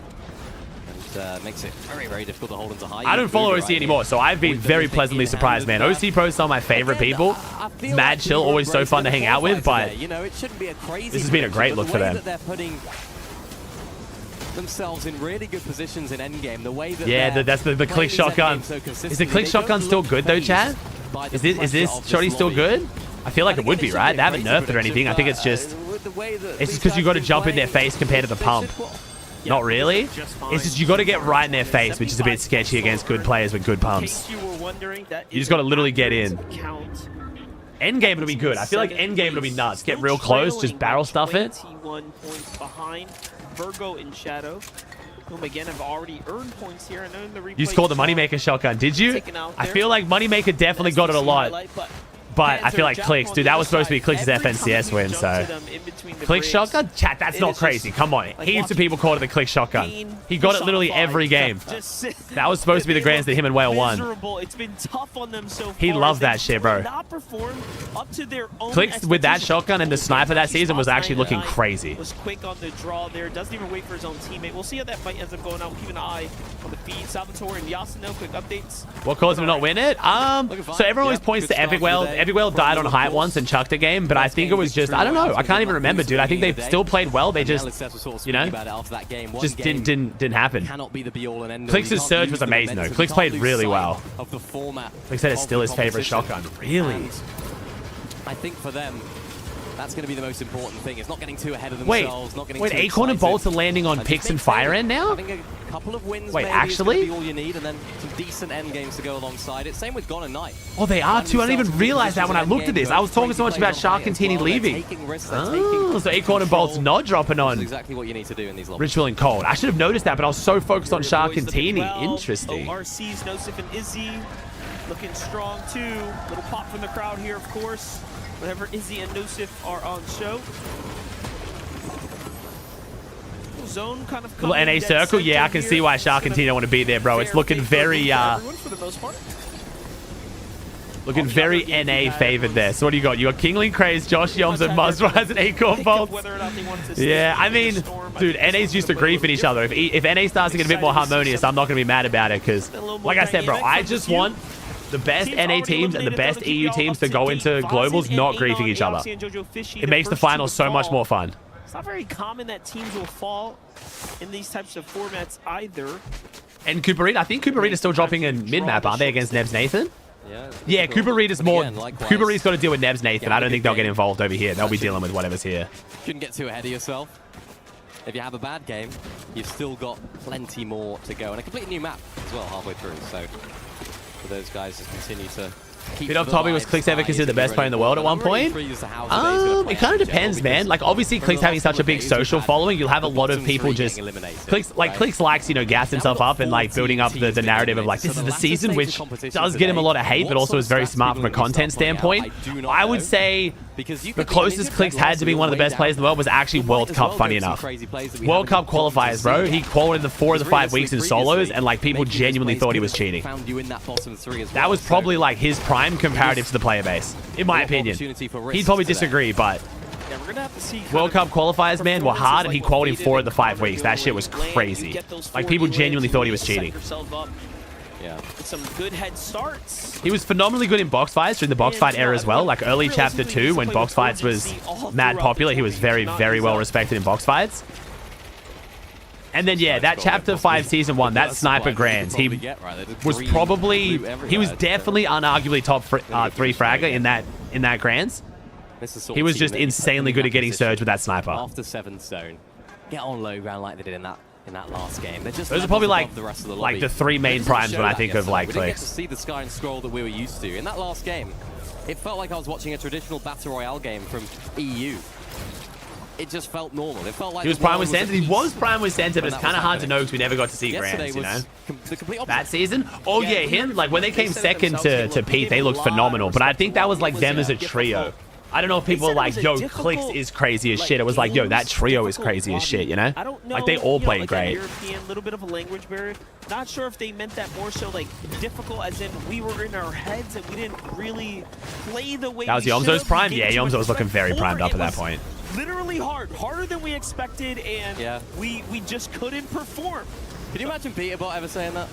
And makes it very, very difficult to hold them to high. I don't follow OC anymore, so I've been very pleasantly surprised, man. OC Pro is some of my favorite people. Mad chill, always so fun to hang out with, but this has been a great look for them. They're putting themselves in really good positions in endgame. The way that that's the click shotgun. Is the click shotgun still good, though, Chad? Is this shotty still good? I feel like it would be, right? They haven't nerfed it or anything. I think it's just because you got to jump in their face compared to the pump. Not really. It's just you got to get right in their face, which is a bit sketchy against good players with good pumps. You just got to literally get in. Endgame it'll be good. I feel like endgame it'll be nuts. Get real close, just barrel stuff it. 21 points behind Virgo and Shadow, whom again have already earned points here. I know in the replay You scored the Moneymaker shotgun, did you? I feel like Moneymaker definitely got it a lot. But I feel like Clicks, dude, that was supposed to be Clicks' FNCS win, so. Click shotgun? Chat, that's not crazy. Come on. Heaps of people called it the Click shotgun. He got it literally every game. That was supposed to be the grands that him and Whale won. It's been tough on them so far. He loved that shit, bro. Clicks with that shotgun and the sniper that season was actually looking crazy. Was quick on the draw there. Doesn't even wait for his own teammate. We'll see how that fight ends up going out. We'll keep an eye on the feed. Salvatore and Yasuno, quick updates. What caused him to not win it? So everyone always points to Epic Whale. Epic Whale died on height once and chucked a game, but I think it was just, I don't know. I can't even remember, dude. I think they still played well. They just, you know, just didn't happen. Clicks' surge was amazing, though. Clicks played really well. Clicks said it's still his favorite shotgun. Really? I think for them, that's going to be the most important thing. It's not getting too ahead of themselves. Wait, Acorn and Bolts are landing on Pix and Fire End now? Having a couple of wins, wait, maybe actually? is gonna be all you need, and then some decent end games to go alongside it. Same with Gone and Night. Oh, they are too. I didn't even realize that when I looked at this. I was talking so much about Shark and Teeny leaving. Oh, so Acorn and Bolts not dropping on. That's exactly what you need to do in these lobbies. Ritual and Cold. I should have noticed that, but I was so focused on Shark and Teeny. Interesting. ORC's Nosif and Izzy looking strong too. Little pop from the crowd here, of course. Whenever Izzy and Nosif are on show. Zone kind of little NA circle, yeah, I can see why Shark and Teeny want to be there, bro. It's looking very, looking very NA favored there. So what do you got? You got Kingling Craze, Josh Yoms, and Muzzrise and Acorn Bolts. Yeah, I mean, dude, NA's used to griefing each other. If NA starts to get a bit more harmonious, I'm not going to be mad about it because, like I said, bro, I just want the best NA teams and the best EU teams to go into globals not griefing each other. It makes the finals so much more fun. It's not very common that teams will fall in these types of formats either. And Cooper Reed, I think Cooper Reed is still dropping in mid-map, aren't they, against Nebs Nathan? Yeah, Cooper Reed is more... Cooper Reed's got to deal with Nebs Nathan. I don't think they'll get involved over here. They'll be dealing with whatever's here. Shouldn't get too ahead of yourself. If you have a bad game, you've still got plenty more to go. And a completely new map as well halfway through. So for those guys to continue to Bit off topic, was Clicks ever considered the best player in the world at one point? It kind of depends, man. Like, obviously, Clicks having such a big social following, you'll have a lot of people just... Clicks likes, you know, gassing himself up and, like, building up the narrative of, like, this is the season, which does get him a lot of hate, but also is very smart from a content standpoint. I would say the closest Clicks had to being one of the best players in the world was actually World Cup, funny enough. World Cup qualifiers, bro. He qualified in the 4 of the 5 weeks in solos, and, like, people genuinely thought he was cheating. That was probably, like, his prime comparative to the player base, in my opinion. He'd probably disagree, but World Cup qualifiers, man, were hard, and he qualified in 4 of the 5 weeks. That shit was crazy. Like, people genuinely thought he was cheating. Yeah, some good head starts. He was phenomenally good in box fights during the box fight era as well. Like early chapter 2, when box fights was mad popular, he was very, very well respected in box fights. And then, yeah, that chapter 5 season 1, that sniper grands, he was probably, he was definitely unarguably top 3 fragger in that grands. This is sort He of was team just that you put insanely in good that at getting position surge with that sniper. After 7th zone, get on low ground like they did in that last game. They're just Those are probably levels like above the rest of the like lobby. the 3 They main didn't primes show when I that think of yesterday. like We didn't get to clicks. see the sky and scroll that we were used to. In that last game, it felt like I was watching a traditional Battle Royale game from EU. It just felt normal. It felt like He was the prime world with at center. He peace was prime with center, but when it's that kind of was hard to know happening. because we never got to see Yesterday Grands, you know? was the complete opposite. That season? Oh yeah, him. Like when they came said it second themselves, to they Pete, they gave a looked lot of phenomenal. But I respect think to that was Wally. like It them was as a trio. difficult. I don't know if people said were it like, was a yo, difficult, Clicks is crazy as like, shit. It was like, yo, that games, trio is difficult crazy as lobby. shit, you know? I don't know. Like they all played great. European, little bit of a language barrier. Not sure if they meant that more so like difficult, as in we were in our heads and we didn't really play the way. That was we Yomzo's should've. prime? We Yeah, gave too much Yomzo was looking very respect, primed or up it at that was point. Literally harder than we expected, and we just couldn't perform. Can you imagine Peterbot ever saying that?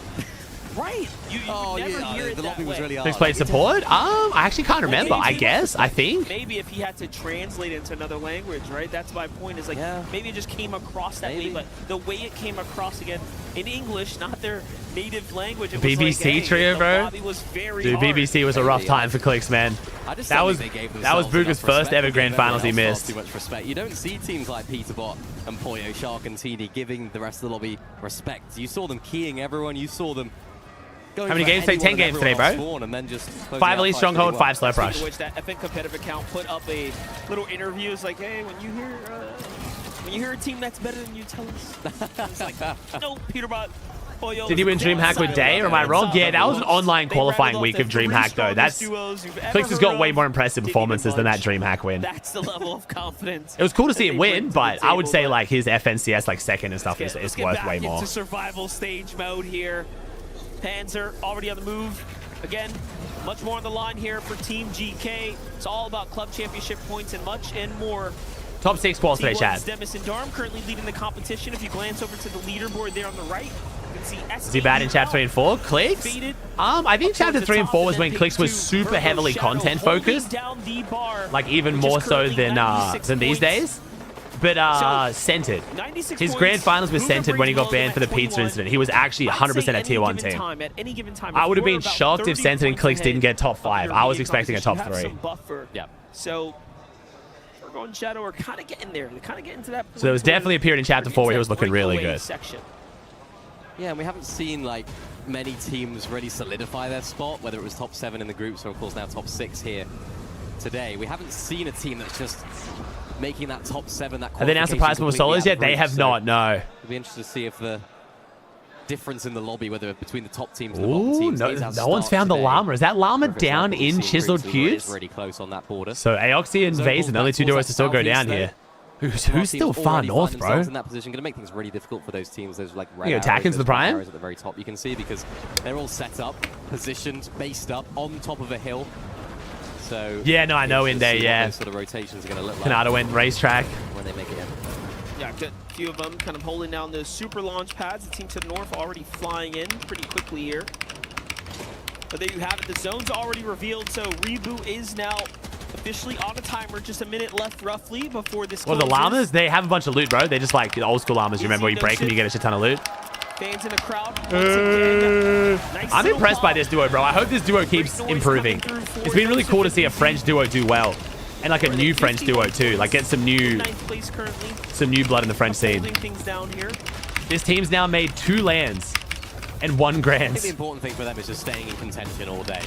Right. You never hear it the that lobby was way. really hard. Clicks played support? I actually can't remember. I guess. I think. Maybe if he had to translate into another language, right? That's my point. Is like maybe it just came across that way, but the way it came across again in English, not their native language. It was BBC like, hey, trio, the bro. lobby was very Dude, hard. BBC was a rough time for Clicks, man. That was Booga's first ever grand finals he missed. Too much respect. You don't see teams like Peterbot and Poyo, Shark and TD giving the rest of the lobby respect. You saw them keying everyone. You saw them. How many games today? 10 games today, bro. And then just 5 elite stronghold, 5 slow rush. Speaking of which, that Epic competitive account put up a little interview. It's like, hey, when you hear a team that's better than you, tell us. It's like, no, Peterbot. Did he win DreamHack with Day, or am I wrong? Yeah, that was an online qualifying week of DreamHack, though. Clicks has got way more impressive performances than that DreamHack win. That's the level of confidence. It was cool to see him win, but I would say like his FNCS like second and stuff is worth way more. Into survival stage mode here. Panzer already on the move. Again, much more on the line here for Team GK. It's all about club championship points and much and more. Top 6 quals today, Chad. Demis and Darm currently leading the competition. If you glance over to the leaderboard there on the right, you can see Is he bad in Chapter 3 and 4? Clicks? I think Chapter 3 and 4 was when Clicks was super heavily content focused. Like even more so than these days. But centered. His grand finals was centered when he got banned for the pizza incident. He was actually 100% a tier 1 team. I would have been shocked if centered and Clicks didn't get top 5. I was expecting a top 3. Yeah. So Virgo and Shadow are kind of getting there. They're kind of getting to that point. So there was definitely a period in Chapter 4 where he was looking really good. Yeah, and we haven't seen like many teams really solidify their spot, whether it was top 7 in the groups or of course now top 6 here today. We haven't seen a team that's just making that top 7. That have they announced the prize for solos yet? They have not. No. It'll be interesting to see if the difference in the lobby, whether between the top teams and the bottom teams. No one's found the llama. Is that llama down in chiseled cubes? Really close on that border. So Aoxy and Vase and the only 2 duos to still go down here. Who's still far north, bro? In that position, going to make things really difficult for those teams. Those like red attack into the prime at the very top. You can see because they're all set up, positioned, based up on top of a hill. So yeah, no, I know in there, yeah. Sort of rotations are going to look like. Canada went racetrack when they make it in. Yeah, a few of them kind of holding down those super launch pads. The team to the north already flying in pretty quickly here. But there you have it. The zone's already revealed, so Reboot is now officially on a timer. Just a minute left, roughly, before this. Well, the llamas, they have a bunch of loot, bro. They're just like the old school llamas. You remember where you break them, you get a shit ton of loot. Fans in the crowd. Nice I'm impressed by this duo, bro. I hope this duo keeps improving. It's been really cool to see a French duo do well. And like a new French duo too. Like get some new blood in the French scene. This team's now made 2 lands and 1 I think grands. the important thing for them is just staying in contention all day.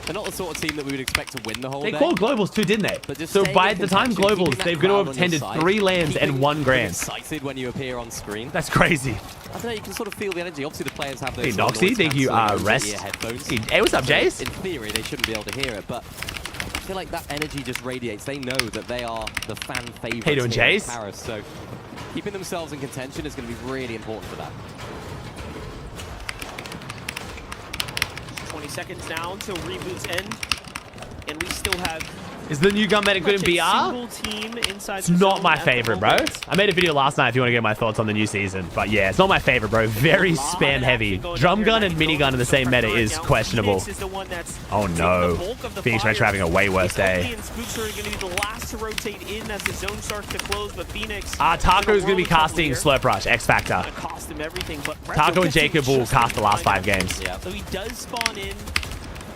They're not the sort of team that we would expect to win the whole day. They called Globals too, didn't they? So by the time Globals, they've got to have attended 3 lands and 1 grand. Excited when you appear on screen. That's crazy. I don't know, you can sort of feel the energy. Obviously, the players have those. Hey, Noxy, thank you, Rest. Hey, what's up, Jace? In theory, they shouldn't be able to hear it, but I feel like that energy just radiates. They know that they are the fan favorites How you doing, here in Jace? Paris, so keeping themselves in contention is going to be really important for that. 20 seconds now until Reboot's end. And we still have... Is the new gun meta good in BR? It's not my favorite, bro. I made a video last night if you want to get my thoughts on the new season. But yeah, it's not my favorite, bro. Very spam heavy. Drum gun and minigun in the same meta is questionable. Oh no. Phoenix Ranch are having a way worse day. Taco's going to be casting Slurp Rush, X Factor. Taco and Jacob will cast the last 5 games. So he does spawn in.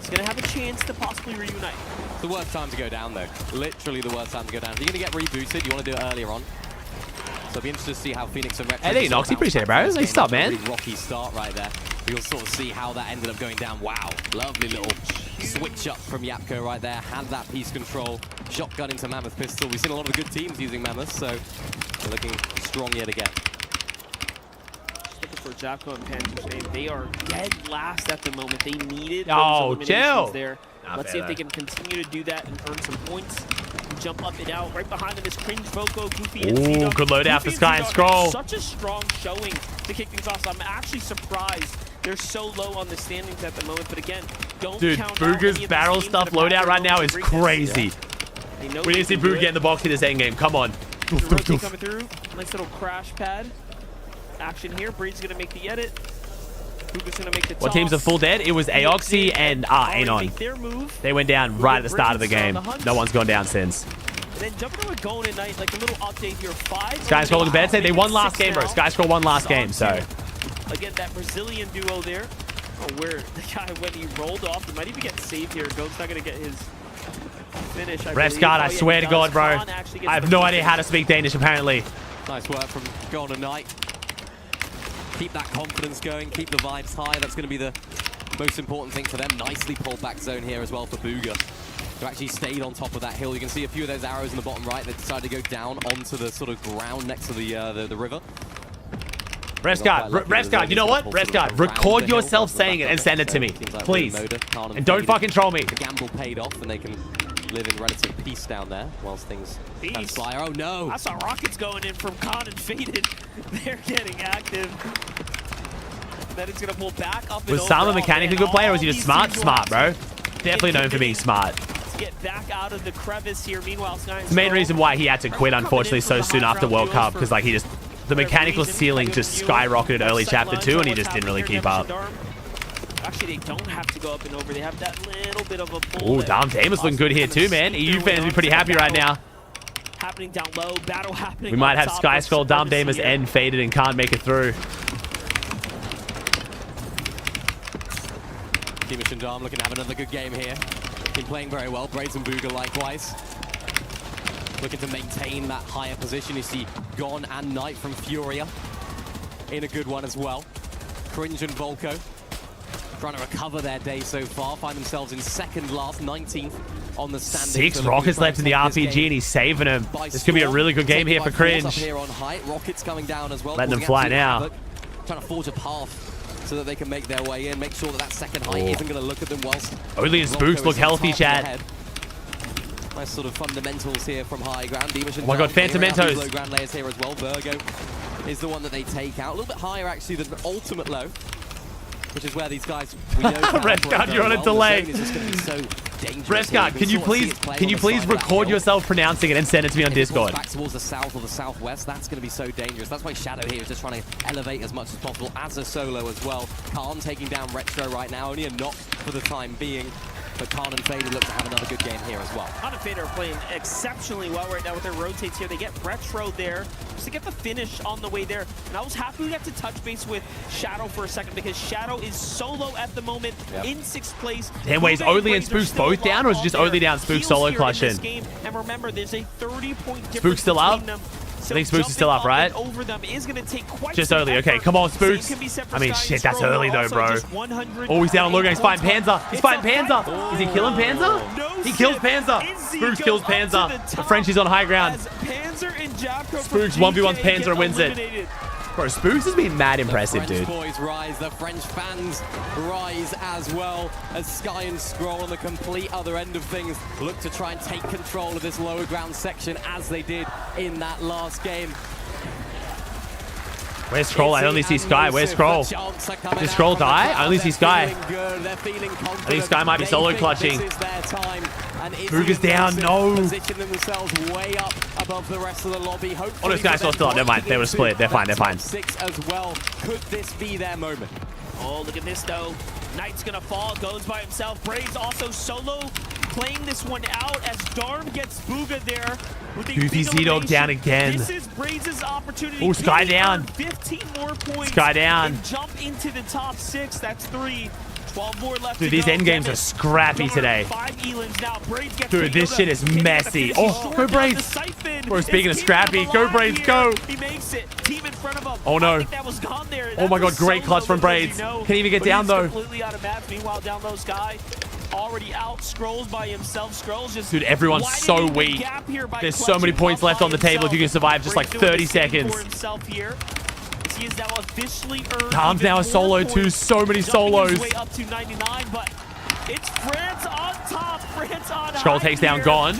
He's going to have a chance to possibly reunite. The worst time to go down, though. Literally the worst time to go down. If you're going to get rebooted, you want to do it earlier on. So it'll be interesting to see how Phoenix and Retro... Hey, Noxy, appreciate it, bro. Nice start, man. Really rocky start right there. You'll sort of see how that ended up going down. Wow, lovely little switch up from Yapko right there. Had that piece control. Shotgun into Mammoth Pistol. We've seen a lot of the good teams using Mammoth, so they're looking strong yet again. For Japco and Panthers, they are dead last at the moment. They needed Oh, those chill. eliminations there. Not Let's fair, see if they though. can continue to do that and earn some points. Jump up and out. Right behind them is Cringe, Voco, Goofy, and Ooh, Z-Dog. good loadout for Goofy Sky and Z-Dog had Scroll. Such a strong showing to kick things off. So I'm actually surprised they're so low on the standings at the moment. But again, don't Dude, count out any Booga's of barrel these teams stuff that have had loadout their right now moments is of greatness. crazy. They know We need to see they can do Booga it. get in the box in this end game. Come on. Rotate coming through. Nice little crash pad. Action here. Breed's going to make the edit. Booga's going to make the toss. What teams are full dead? It was Aoxy and Anon. They went down right at the start of the game. No one's gone down since. And then jumping over Golden Knight, like a little update here. 5. Sky Scroll looking bad. They won last game, bro. Sky Scroll won last game, so. Again, that Brazilian duo there. Oh, where the guy, when he rolled off, he might even get saved here. Goat's not going to get his finish, I Ref's believe. God, Oh, I yeah, swear he to does. God, bro. Khan actually gets I have the no first idea how to speak Danish, apparently. Nice work from Golden Knight. Keep that confidence going, keep the vibes high. That's going to be the most important thing for them. Nicely pulled back zone here as well for Booga, who actually stayed on top of that hill. You can see a few of those arrows in the bottom right. They decided to go down onto the sort of ground next to the river. Refsguard, you know what? Refsguard, record yourself saying it and send it to me, please. And don't fucking troll me. The gamble paid off, and they can live in relative peace down there whilst things transpire. Oh no! I saw rockets going in from Khan and Faded. They're getting active. Then it's going to pull back up. Was Sam a mechanically good player, or was he just smart? Smart, bro. Definitely known for being smart. Get back out of the crevice here. Meanwhile, Sky The main reason why he had to quit, unfortunately, so soon after World Cup, because like the mechanical ceiling just skyrocketed early Chapter 2, and he just didn't really keep up. Actually, they don't have to go up and over. They have that little bit of a pull. Ooh, Dom Damon's looking good here too, man. EU fans be pretty happy right now. Happening down low, battle happening. We might have on top. Sky Scroll, Dom Damon's end faded and can't make it through. Teamish and Dom looking to have another good game here. Been playing very well. Braids and Booga likewise. Looking to maintain that higher position. You see Gon and Knight from Furia in a good one as well. Cringe and Volko trying to recover their day so far. Find themselves in second last, 19th on the standings. 6 rockets left in the RPG, and he's saving them. This could be a really good game here for Cringe. Up here on height. Rockets coming down as well. Letting them fly now. Havoc, trying to forge a path so that they can make their way in. Make sure that second height isn't going to look at them whilst Only his Spooks look healthy, chat. Nice sort of fundamentals here from high ground. Oh my god, Phantom Mentos. Low ground layers here as well. Virgo is the one that they take out. A little bit higher actually than ultimate low, which is where these guys we know Refsguard, you're on a delay. The zone is just going to be so dangerous. Refsguard, can you please record yourself pronouncing it and send it to me on Discord? Back towards the south or the southwest, that's going to be so dangerous. That's why Shadow here is just trying to elevate as much as possible as a solo as well. Khan taking down Retro right now, only a knock for the time being. But Khan and Fader look to have another good game here as well. Khan and Fader are playing exceptionally well right now with their rotates here. They get Retro there just to get the finish on the way there. And I was happy we got to touch base with Shadow for a second because Shadow is solo at the moment in 6th place. Damn, wait, is Oatly and Spooks both down, or is it just Oatly down, Spooks solo clutching? And remember, there's a 30-point difference Spooks still up? them. I think Spooks is still up, right? Over them is going to take quite Just some early. Okay, effort. come on, Spooks. So it can be set for I mean, Sky shit, and that's Scroll, early though, also bro. just 100 Oh, he's down low. He's fighting Panzer. He's It's fighting a Panzer. fight. Is he killing Panzer? No He kills sip. Panzer. Izzy Spooks goes kills up to Panzer. the The top Frenchie's on high ground. as Panzer and Japko Spooks from 1v1 GK Panzer get wins it. eliminated. Bro, Spooks has been mad impressive, the dude. French boys rise, the French fans rise as well as Sky and Scroll on the complete other end of things look to try and take control of this lower ground section as they did in that last game. Where's Scroll? I only see Sky. Where's Scroll? Did Scroll die? I only see Sky. I think Sky might be solo clutching. Booga's down. No. Oh, no, Sky's still up. Never mind. They were split. They're fine. They're fine. 6 as well. Could this be their moment? Oh, look at this, though. Knight's going to fall. Goes by himself. Braids also solo playing this one out as Darm gets Booga there. Goofy Z-Dog down again. This is Braids' opportunity. Oh, Sky down. 15 more points. Sky down. And jump into the top 6. That's 3. 12 more left. Dude, these end games are scrappy today. 5 Elins now. Braids gets Dude, this shit is messy. Oh, go Braids. Bro, speaking of scrappy, go Braids, go. He makes it. Team in front of him. Oh no. That was gone there. Oh my god, great clutch from Braids. Can't even get down though. Completely out of match. Meanwhile, down low Sky already out. Scrolls by himself. Scrolls just. Dude, everyone's so weak. There's so many points left on the table if you can survive just like 30 seconds. He is now officially earned. Tom's now a solo too. So many solos. Way up to 99, but it's France on top. France on Scroll takes down Gone.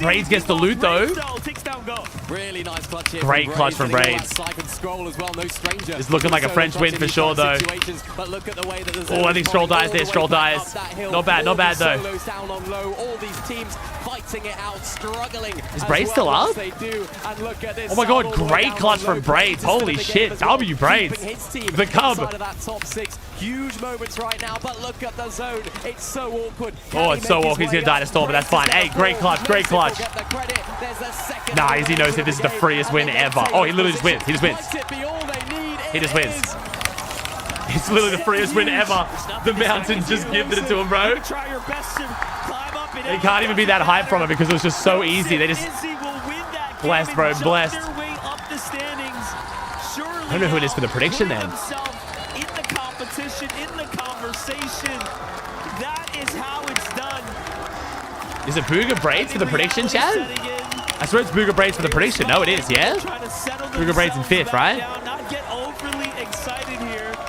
Braids gets the loot though. Takes down Go. Really nice clutch here. Great clutch from Braids. Scroll as well, no stranger. It's looking like a French win for sure though. But look at the way that Oh, I think Scroll dies there. Scroll dies. Not bad, not bad though. Down on low. All these teams fighting it out, struggling. Is Braids still up? Oh my god, great clutch from Braids. Holy shit. W Braids. The Cub. Top 6. Huge moments right now, but look at the zone. It's so awkward. Oh, it's so awkward. He's gonna die to Storm, but that's fine. Hey, great clutch, great clutch. Nah, Easy knows if this is the freest win ever. Oh, he literally just wins. He just wins. He just wins. It's literally the freest win ever. The mountain just gifted it to him, bro. They can't even be that hyped from it because it was just so easy. They just blessed, bro, blessed. I don't know who it is for the prediction then. In the competition, in the conversation. That is how it's done. Is it Booga Braids for the prediction, Chad? I swear it's Booga Braids for the prediction. No, it is, yeah? Booga Braids in 5th, right?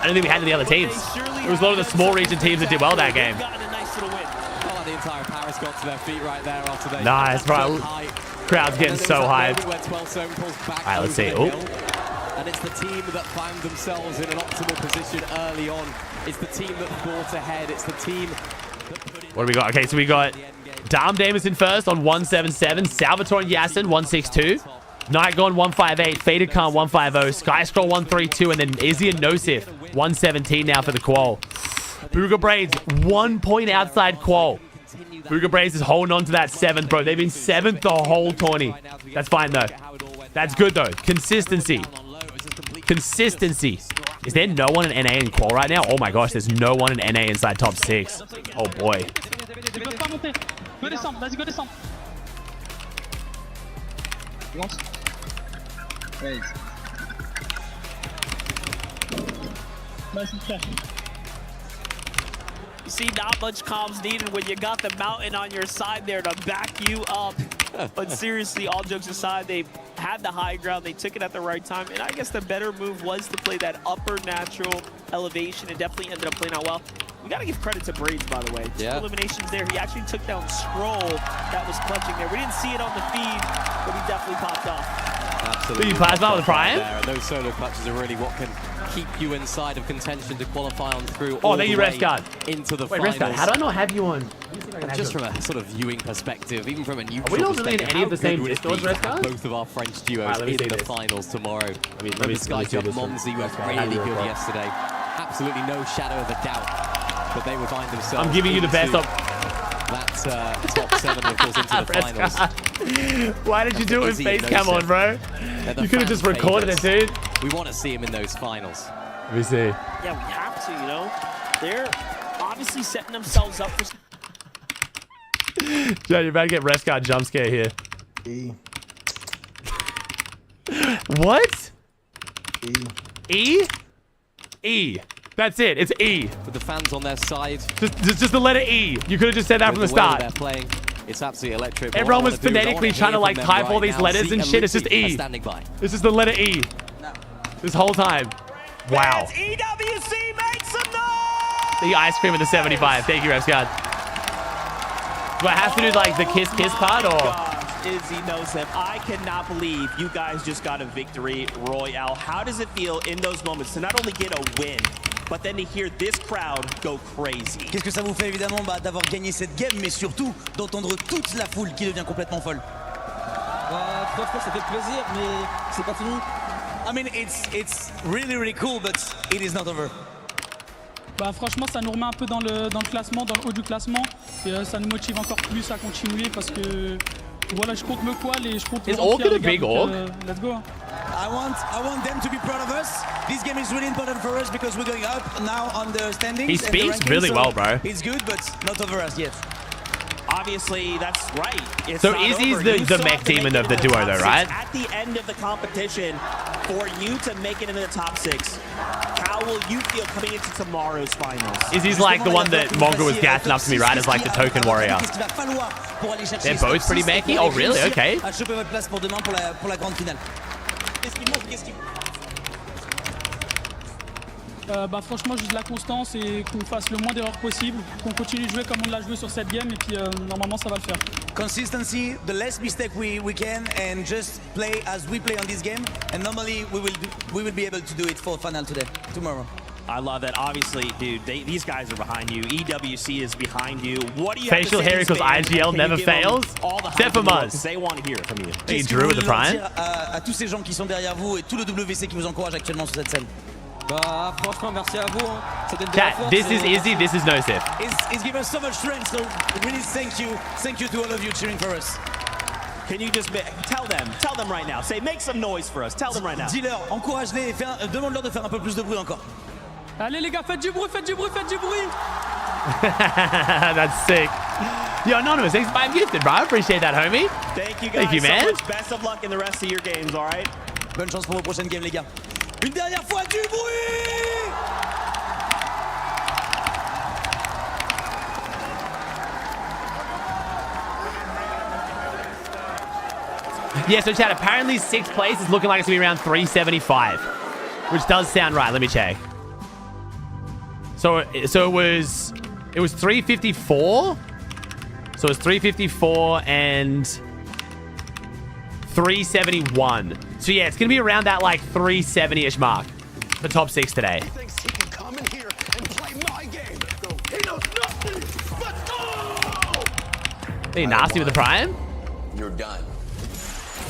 I don't think we had any other teams. It was a lot of the small region teams that did well that game. The entire Paris got to their feet right there after they. Nice, bro. Crowd's getting so hyped. Alright, let's see. Oh. And it's the team that found themselves in an optimal position early on. It's the team that fought ahead. It's the team that put in. What do we got? Okay, so we got Dom Damerson first on 177, Salvatore and Yasin 162, Night Gone 158, Faded Khan 150, Sky Scroll 132, and then Izzy and Nosif 117 now for the qual. Booga Braids 1 point outside qual. Booga Braids is holding on to that 7th, bro. They've been 7th the whole tourney. That's fine though. That's good though. Consistency. Consistency. Is there no one in NA in qual right now? Oh my gosh, there's no one in NA inside top 6. Oh boy. You see, not much comms needed when you got the mountain on your side there to back you up. But seriously, all jokes aside, they had the high ground. They took it at the right time. And I guess the better move was to play that upper natural elevation. It definitely ended up playing out well. We got to give credit to Braids, by the way. Two eliminations there. He actually took down Scroll that was clutching there. We didn't see it on the feed, but he definitely popped off. Absolutely. Plasma with Prime? And those solo clutches are really what can keep you inside of contention to qualify on through. Oh, thank you, Rescard. Into the Wait, finals. Rescard, how do I not have you on? Just from a sort of viewing perspective, even from a neutral Are we not really in perspective, any of the how same good would it Discords, be to have Rescard? both of our French duos Right, in the finals tomorrow. Let me Remember see Skyjump this one. Monzy was Rescard, really how do you good record? yesterday. Absolutely no shadow of a doubt that they would find themselves. I'm giving you the best into that top 7, of course, into the finals. Why did you do it with face cam on, bro? You could have just recorded it, dude. We want to see him in those finals. Let me see. Yeah, we have to, you know. They're obviously setting themselves up for... Joe, you're about to get Rescard jump scare here. E. What? E. E? E. That's it. It's E. With the fans on their side. Just the letter E. You could have just said that from the start. They're playing. It's absolutely electric. Everyone was phonetically trying to like type all these letters and shit. It's just E. This is the letter E. This whole time. Wow. EWC makes some noise! The ice cream at the 75. Thank you, Rescard. Do I have to do like the kiss part or? Izzy knows him. I cannot believe you guys just got a victory royale. How does it feel in those moments to not only get a win, but then to hear this crowd go crazy? Qu'est-ce que ça vous fait évidemment d'avoir gagné cette game, mais surtout d'entendre toute la foule qui devient complètement folle. Franchement, ça fait plaisir, mais c'est pas fini. I mean, it's really cool, but it is not over. Bah franchement, ça nous remet un peu dans le classement, dans le haut du classement, et ça nous motive encore plus à continuer parce que voilà, je compte me qual et je compte Is Orchid a big orc? Let's go. I want them to be proud of us. This game is really important for us because we're going up now on the standings. He speaks really well, bro. It's good, but not over us yet. Obviously, that's right. It's so not Izzy's over. the mech demon of the duo, though, right? At the end of the competition, for you to make it into the top 6, how will you feel coming into tomorrow's finals? Izzy's like the one that Mongo was gassing up to me, right? As like the token warrior. They're both pretty mechy? Oh, really? Okay. Bah franchement juste la constance et qu'on fasse le moins d'erreurs possible, qu'on continue de jouer comme on l'a joué sur cette game et puis normalement ça va le faire. Consistency, the less mistake we can, and just play as we play on this game, and normally we will be able to do it for final tomorrow. I love that. Obviously, dude, these guys are behind you. EWC is behind you. What do you Facial hair equals IGL never fails. Except for Muzz. They want to hear it from you. He drew with the prime. À tous ces gens qui sont derrière vous et tout le WC qui vous encourage actuellement sur cette scène. Bah, franchement, merci à vous. Chat, this is Izzy, this is Nosif. It's given us so much strength, so really thank you to all of you cheering for us. Can you just tell them right now. Say, make some noise for us. Tell them right now. Dis-leur, encourage-les, demande-leur de faire un peu plus de bruit encore. Allez les gars, faites du bruit, faites du bruit, faites du bruit. That's sick. Yo, Anonymous, thanks for being gifted, bro. I appreciate that, homie. Thank you guys. Thank you, man. So much. Best of luck in the rest of your games, all right? Bonne chance pour vos prochaines games, les gars. Une dernière fois, du bruit! Yeah, so chat, apparently 6th place is looking like it's going to be around 375, which does sound right. Let me check. So it was 354. So it was 354 and 371. So yeah, it's going to be around that like 370-ish mark for top 6 today. Are you nasty with the prime? You're done.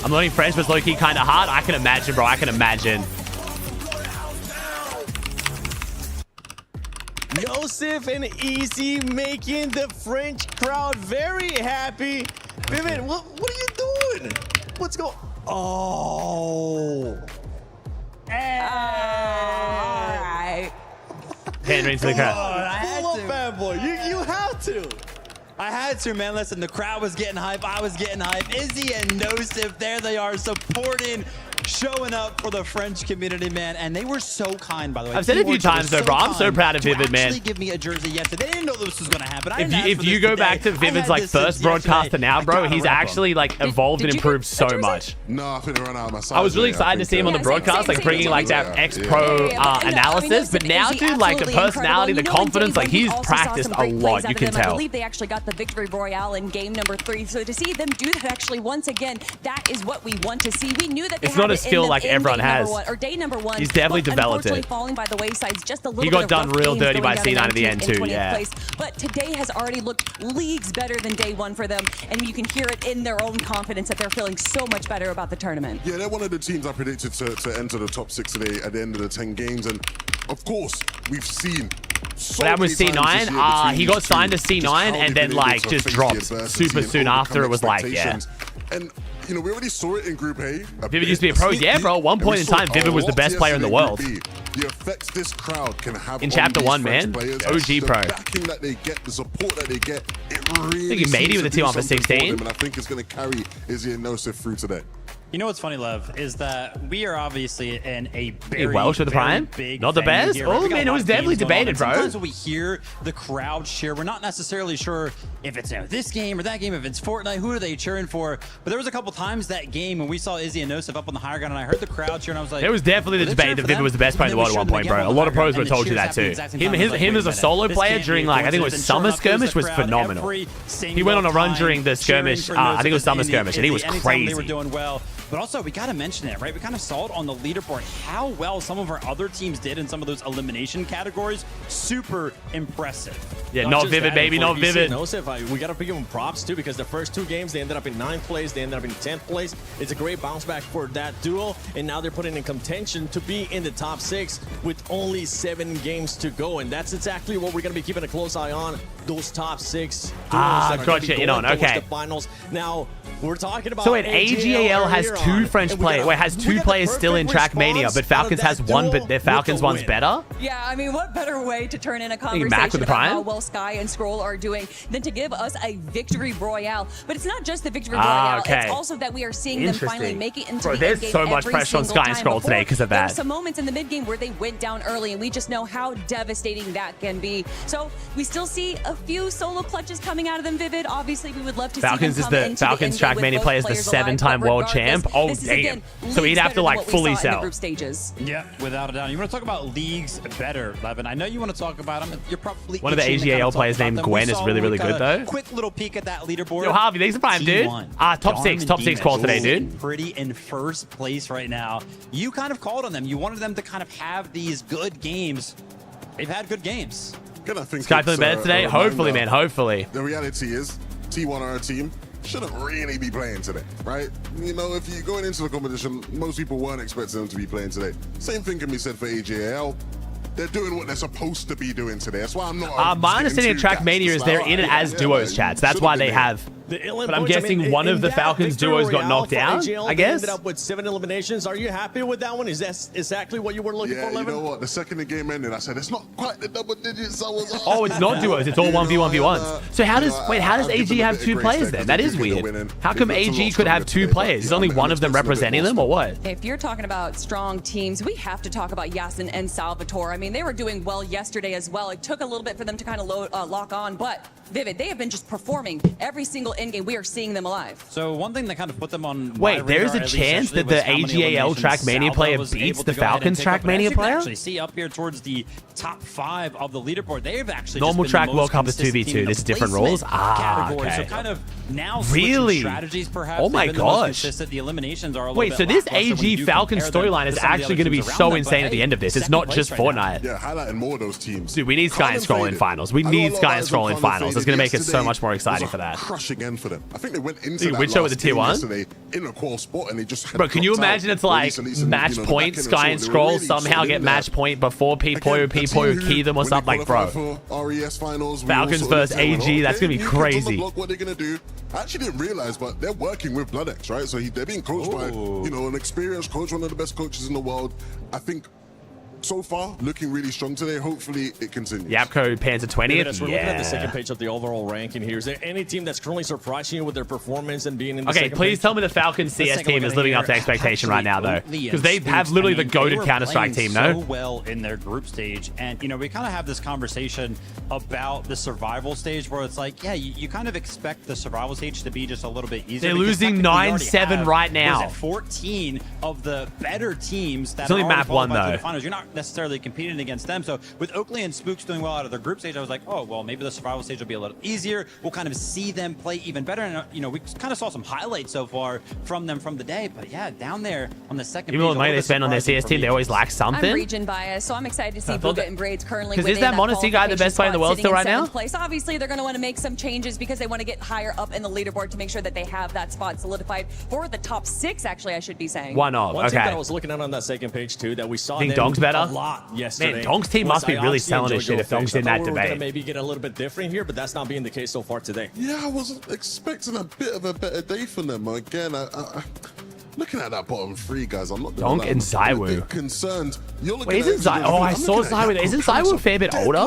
I'm learning French, but it's low-key kind of hard. I can imagine, bro. I can imagine. Nosif and Easy making the French crowd very happy. Vivid, what are you doing? What's going on? Oh. Alright. Hand raise to the crowd. Pull up, fanboy. You have to. I had to, man. Listen, the crowd was getting hype. I was getting hype. Izzy and Nosif, there they are, supporting, showing up for the French community, man. And they were so kind, by the way. I've said it a few times, though, bro. I'm so proud of Vivid, man. Actually give me a jersey yesterday. They didn't know this was going to happen. If you go back to Vivid's like first broadcast to now, bro, he's actually like evolved and improved so much. No, I think they ran out of my size. I was really excited to see him on the broadcast, like bringing like that ex-pro analysis. But now, dude, like the personality, the confidence, like he's practiced a lot. You can tell. I believe they actually got the victory royale in game number 3. So to see them do that actually once again, that is what we want to see. We knew that it's not a skill like everyone has. Or day number 1. He's definitely developed it. Falling by the wayside just a little he got done real dirty by C9 at the end too. Yeah. Place. But today has already looked leagues better than day 1 for them, and you can hear it in their own confidence that they're feeling so much better about the tournament. Yeah, they're one of the teams I predicted to enter the top 6 today at the end of the 10 games, and of course we've seen. So that was C9. He got signed to C9 and then like just dropped super soon after. It was like, yeah. And you know, we already saw it in Group A. Vivid used to be a pro. Yeah, bro. At one point in time, Vivid was the best player in the world. The effects this crowd can have in Chapter 1, man. OG pro. The backing that they get, the support that they get, it really I think he made it with the team on for 16. And I think it's going to carry Izzy and Nosif through today. You know what's funny, Lev, is that we are obviously in a very, Welsh with the prime? Big Not the best? Here, right? Oh, man, it was definitely debated, bro. Sometimes when we hear the crowd cheer, we're not necessarily sure if it's this game or that game, if it's Fortnite, who are they cheering for? But there was a couple times that game when we saw Izzy and Nosif up on the higher ground, and I heard the crowd cheer, and I was like... It was definitely the debate that Vivid was the best player in the world at one point, bro. A lot of pros would have told you that, too. Him as a solo player during, like, I think it was Summer Skirmish was phenomenal. He went on a run during the skirmish, I think it was Summer Skirmish, and he was crazy. They were doing well. But also, we got to mention it, right? We kind of saw it on the leaderboard, how well some of our other teams did in some of those elimination categories. Super impressive. Yeah, not Vivid, baby, not Vivid. We got to give them props, too, because the first 2 games, they ended up in 9th place. They ended up in 10th place. It's a great bounce back for that duo. And now they're putting in contention to be in the top 6 with only 7 games to go. And that's exactly what we're going to be keeping a close eye on. Those top 6 duos that are gotcha, in on, okay. the finals. Now, We're talking about. So wait, AGAL has two French players. Wait, has two players still in Trackmania, but Falcons has one, but their Falcons one's better? Yeah, I mean, what better way to turn in a Mac conversation with the about Prime? how well Sky and Scroll are doing than to give us a victory royale. But it's not just the victory royale. Okay. It's also that we are seeing them finally make it into Bro, the there's endgame so much every pressure on single Sky and time. Scroll today because of There were that. some moments in the mid game where they went down early, and we just know how devastating that can be. So we still see a few solo clutches coming out of them, Vivid. Obviously, we would love to Falcons see is them come the into Falcons the endgame with Trackmania both player is the players alive, 7-time but world regardless, champ. Oh, this is, damn. again, So he'd leagues have to better than like what we fully saw in the sell. group stages. Yeah, without a doubt. You want to talk about leagues better, Levin? I know you want to talk about them. You're probably One of the itching to kind AGAL of talk players about named them. Gwen We is saw really, really like good, a though. Quick little peek at that leaderboard. Yo, Harvey, thanks for Prime, dude. T1. Top 6 Darman call today, Demons. dude. Pretty in first place right now. You kind of called on them. You wanted them to kind of have these good games. They've had good games. Again, I think Sky it's, feeling better today? a Hopefully, reminder. man. Hopefully. The reality is, T1 are a team shouldn't really be playing today, right? You know, if you're going into the competition, most people weren't expecting them to be playing today. Same thing can be said for AGAL. They're doing what they're supposed to be doing today. That's why I'm not. My understanding of Trackmania is they're in it as duos, chats. That's why they have. But I'm guessing one of the Falcons duos got knocked down, I guess. Ended up with 7 eliminations. Are you happy with that one? Is that exactly what you were looking for, Yeah, you Levin? know what? The second the game ended, I said, it's not quite the double digits I was Oh, it's not duos. It's all 1v1v1s. So how does AG have 2 players then? That is weird. How come AG could have 2 players? Is only one of them representing them or what? If you're talking about strong teams, we have to talk about Yasin and Salvatore. I mean, they were doing well yesterday as well. It took a little bit for them to kind of lock on, but Vivid, they have been just performing every single in-game. We are seeing them alive. So one thing that kind of put them on. Wait, there's a chance that the AGAL Trackmania player beats the Falcons Trackmania player? Actually, see up here towards the top 5 of the leaderboard, they've actually Normal just been track the most World Cup is consistent 2v2. team in This is the different rules. placement category. Okay. So kind of now Really? strategies perhaps. Oh my they've been the most gosh. consistent. The eliminations are a little Wait, bit so this lackluster when you AG do Falcons compare them storyline to is some of the actually other going to be teams so around them, insane but at the hey, end of this. It's second not place just right Fortnite. Yeah, highlighting more of those teams. Dude, we need Sky and Scroll in finals. We need Sky and Scroll in finals. That's going to make it so much more exciting for that. Crush again for them. I think they went into Dude, that which show with last the tier game 1? yesterday in a qual spot and they just had Bro, can you dropped out. imagine it's Or at like least in, you know, match the back point, end of the Sky and sport, they were Scroll really somehow solid get in match there. point before P-Poyo key them or something like, bro. RES finals, Falcons versus AG, that's going to be crazy. What they're going to do? I actually didn't realize, but they're working with BloodX, right? So they're being coached by, you know, an experienced coach, one of the best coaches in the world. I think so far looking really strong today. Hopefully it continues. Yapko Panzer 20th. As we're looking at the second page of the overall ranking here, is there any team that's currently surprising you with their performance and being in the Okay, second please page? tell me the Falcons CS team is living up to expectation right now, though. Because they have literally the goated Counter-Strike team, so no? well in their group stage. And, you know, we kind of have this conversation about the survival stage where it's like, yeah, you kind of expect the survival stage to be just a little bit easier. They're losing 9-7 right now. 14 of the better teams that It's only are map 1, qualified to though. the finals. You're not necessarily competing against them. So with Oakley and Spooks doing well out of their group stage, I was like, oh, well, maybe the survival stage will be a little easier. We'll kind of see them play even better. And, you know, we kind of saw some highlights so far from them from the day. But yeah, down there on the second Even though page, the money they spend on their CS team, they always lack I'm something. region biased, so I'm excited to see Buga and Braids currently 'Cause within is that Monacy guy the best player in the world still right now? Place. Obviously, they're going to want to make some changes because they want to get higher up in the leaderboard to make sure that they have that spot solidified for the top 6, actually, I should be saying. One of, One team okay. that I was looking at on that second page, too, that we saw Think them Donk's better? a lot yesterday. Man, Donk's team was must be really Ioxi selling and his shit if JoJo Donk's in Fix. I that thought we were gonna debate. maybe get a little bit different here, but that's not being the case so far today. Yeah, I was expecting a bit of a better day from them. Again, looking at that bottom 3, guys, I'm not gonna Donk lie, and I'm a Zywoo. bit concerned. You're looking Wait, isn't at I saw Zywoo. Isn't Zywoo a fair bit older?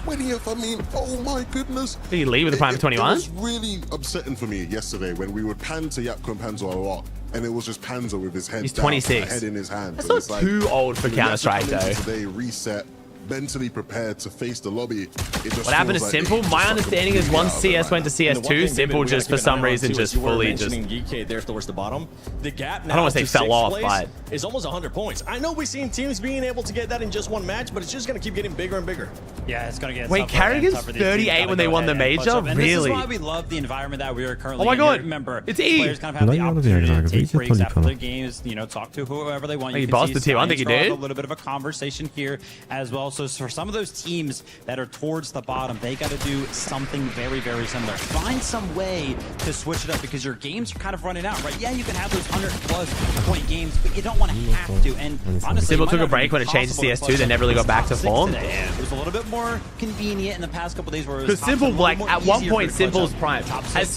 20th, I mean, oh my goodness. Did he leave with the prime of 21? It was really upsetting for me yesterday when we would pan to Yapko and Panzer a lot, and it was just Panzer with his head He's down, 26. head in his hand. That's And not it's like, too old for you know, you have to Counter-Strike, come into though. Today, reset, mentally prepared to face the lobby. What happened to Simple? My understanding is once CS went to CS2, Simple just for some reason just fully just... GK there towards the bottom. The gap I now don't want to say to fell 6th off, place but... is almost 100 points. I know we've seen teams being able to get that in just one match, but it's just going to keep getting bigger and bigger. Yeah, it's going to get Wait, tougher and Kerrigan's tougher. These teams 38 gotta when they go won the ahead and push major? up. And Really? This is why we love the environment that we are currently Oh my in. God, Remember, it's E. players kind of have the opportunity to take breaks after their games, you know, talk to whoever they want. Hey, You boss can the see team. I Sky think he and Scroll have did. a little bit of a conversation here as well. So for some of those teams that are towards the bottom, they got to do something very, very similar. Find some way to switch it up because your games are kind of running out, right? Yeah, you can have those 100+ point games, but you don't want to have to. And honestly, Simple took a break when it changed to CS2. They never really got back to form. It was a little bit more convenient in the past couple days where it was because Simple, like at one point, Simple's prime.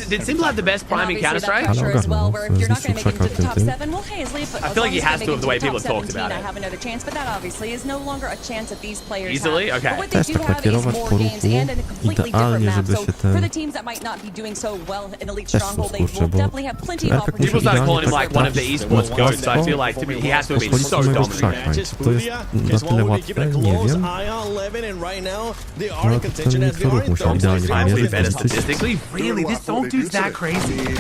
Did Simple have the best prime in Counter-Strike? As well, where if you're not going to make it into the top 7, well, hey, as I feel like he has to have the way people have talked about it. I have another chance, but that obviously is no longer a chance that these players easily. have. Okay. But what they do have is more games and a completely different map. So for the teams that might not be doing so well in Elite Stronghold, they will definitely have plenty of opportunities. People start calling him like one of the esports goats, so I feel like he has to have been so dominant. Is already giving a close eye on 11, and right now they are in contention as they are in third place. Probably better statistically. Really, this Donk-dude's that crazy.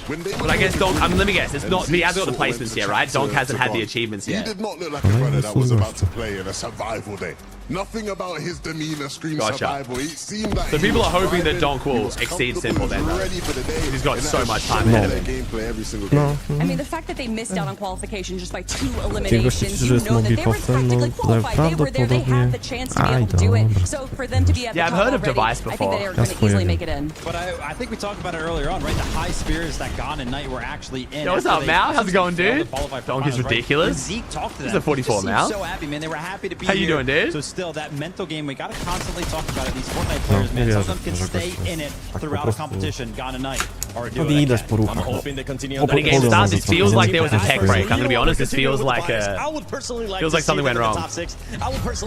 But I guess Donk, I mean, let me guess, it's not, he hasn't got the placements yet, right? Donk hasn't had the achievements yet. He did not look like a brother that was about to play in a survival day. Nothing about his demeanor screamed survival. It seemed like so people are hoping that Donk will exceed Simple then, though. He's got so much time ahead of him. I mean, the fact that they missed out on qualification just by 2 eliminations, you know that they were practically qualified. They were there, they had the chance to be able to do it. So for them to be at the top I've heard of already, Device before. I think they are going to easily make it in. But I think we talked about it earlier on, right? The high spirits that Gon and Knight were actually in. Yo, what's up, Mal? How's it going, dude? Donk is ridiculous. Zeke talked to them. He's a 44, Mal. So happy, man. They were happy to be here. How you doing, dude? So still, that mental game, we got to constantly talk about it. These Fortnite players, man, some of them can stay in it throughout a competition. Gon and Knight are doing it. I'm hoping they continue. But again, Stars, it feels like there was a tech break. I'm gonna be honest. This feels like something went wrong.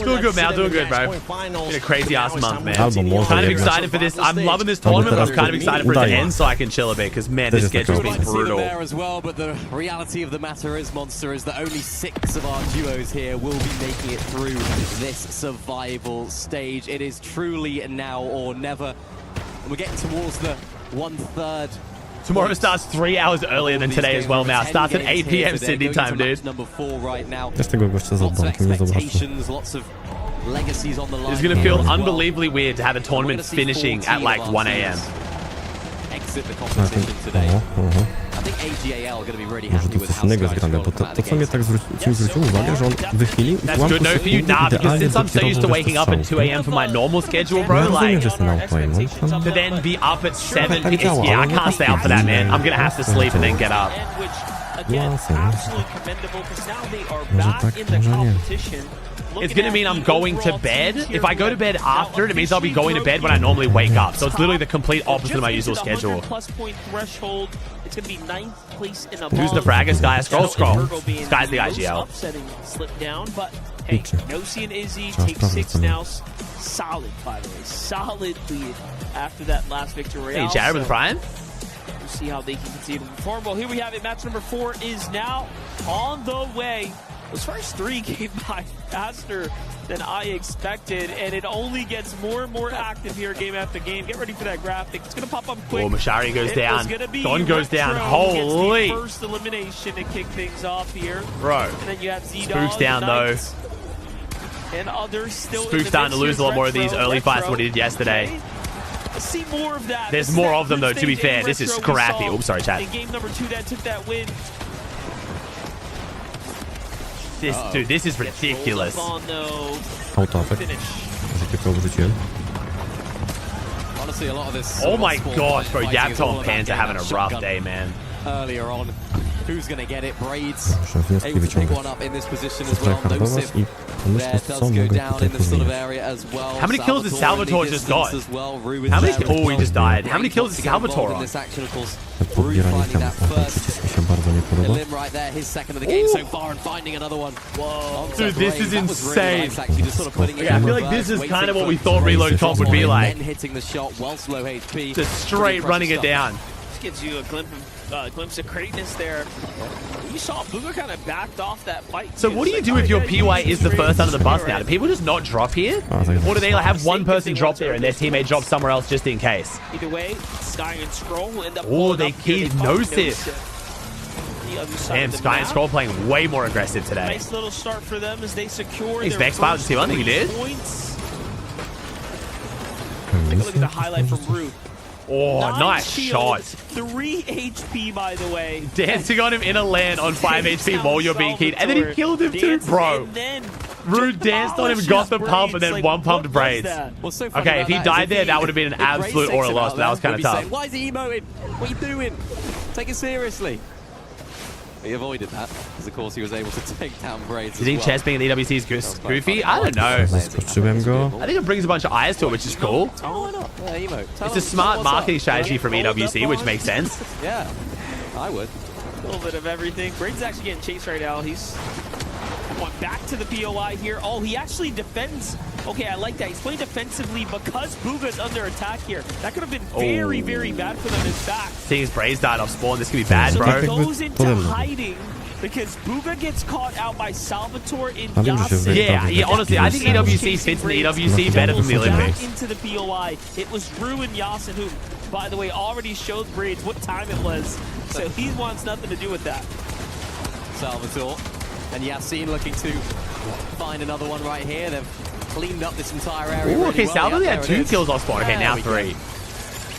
Doing good, Mal. Doing good, bro. Been a crazy ass month, man. Kind of excited for this. I'm loving this tournament. I'm kind of excited for it to end so I can chill a bit because man, this schedule's been brutal. There as well, but the reality of the matter is, Monster, is that only 6 of our duos here will be making it through this survival stage. It is truly now or never. We're getting towards the 1/3. Tomorrow starts 3 hours earlier than today as well, Mal. Starts at 8 PM Sydney time, dude. Number 4 right now. Też tego gościa za Donkiem nie zobaczę. Lots of legacies on the line. It's gonna feel unbelievably weird to have a tournament finishing at like 1 AM. Exit the competition today. I think AGAL are going to be really Może happy to with coś how innego Sky's zgrane, bo to co mnie tak zwróciło uwagę, że on wychylił i That's good note for you, nah, because since I'm so used to waking up at 2 AM for my normal schedule, bro, like, to then be up at 7, yeah, I can't stay up for that, man. I'm gonna have to sleep and then get up. Again, absolutely commendable because now they are back in the competition. It's gonna mean I'm going to bed. If I go to bed after, it means I'll be going to bed when I normally wake up. So it's literally the complete opposite of my usual schedule. +point threshold. It's gonna be 9th place in a Who's the fragger? Sky? Scroll. Sky's the IGL. Upsetting slip down, but hey, Nosy and Izzy take 6 now. Solid, by the way, solid lead after that last victory. Hey, Jared with Brian. We'll see how they can continue to perform. Well, here we have it. Match number 4 is now on the way. Those first 3 came by faster than I expected, and it only gets more and more active here game after game. Get ready for that graphic. It's going to pop up quick. Oh, Mashari goes down. Don goes down. Retro Holy. gets the first elimination to kick things off here. Bro. And then you have Z-Dog, Spook's down, though. And others still Spook's starting to lose a lot more of these early fights than what he did yesterday. See more of that. There's more of them, though, to be fair. This is scrappy. Oops, sorry, chat. In game number 2 that took that win. Dude, this is ridiculous. Autoatak. Jakie to wrzuciłem. Honestly, a lot of this. Oh my gosh, bro. Yapto and Pans are having a rough day, man. Earlier on, who's going to get it? Braids Muszę wnioski able to pick wyciągać. one up in this position as well. Tryhardować i pomyśleć, co mogę tutaj pozmieniać. How many kills has Salvatore just got? How many? Oh, he just died. How many kills is Salvatore on? Te podbieranie tam, ten przycisk mi się bardzo nie podoba. Lim right there, his second of the game so far, and finding another one. Whoa. Dude, this is insane. I feel like this is kind of what we thought Reload Comp would be like. Hitting the shot while slow HP. Just straight running it down. This gives you a glimpse of greatness there. You saw Booger kind of backed off that fight. So what do you do if your PY is the first under the bus now? Do people just not drop here? Or do they like have one person drop there and their teammate drop somewhere else just in case? Either way, Sky and Scroll will end up. Oh, they keyed no-sip. Damn, Sky and Scroll playing way more aggressive today. Nice little start for them as they secure He's Vex File to see one thing he did. Points. Take a look at the highlight from Root. Oh, nice shot. 3 HP, by the way. Dancing on him in a land on 5 HP while you're being keyed. And then he killed him too, bro. And then Rude danced on him, got the pump, and then like, one pumped what braids. was that? What's so funny Okay, if he about died there, is that would have been an if Ray absolute takes aura him loss, out but that was there, kind of he'll be tough. saying, why is he emoting? What are you doing? Take it seriously. He avoided that, because of course he was able to take down Braids. Do you think chess being an EWC is goofy? I don't know. Zaskoczyłem go. I think it brings a bunch of eyes to it, which is cool. Oh, why not? Yeah, emote. It's a smart marketing strategy from EWC, which makes sense. Yeah, I would. A little bit of everything. Braden's actually getting chased right now. He's going back to the POI here. Oh, he actually defends. Okay, I like that. He's playing defensively because Booga's under attack here. That could have been very, very bad for them in back. Seeing his Braves died off spawn, this could be bad, So bro. he goes into hiding because Booga gets caught out by Salvatore in Yasin. Yeah, honestly, I think EWC fits in the EWC better than the Olympics. Back into the POI. It was Drew and Yasin who, by the way, already showed Braids what time it was. So he wants nothing to do with that. Salvatore and Yasin looking to find another one right here. They've cleaned up this entire area. Ooh, okay, well. Salvatore Yeah, had there it 2 is. kills off spawn. Okay, now There we 3. go.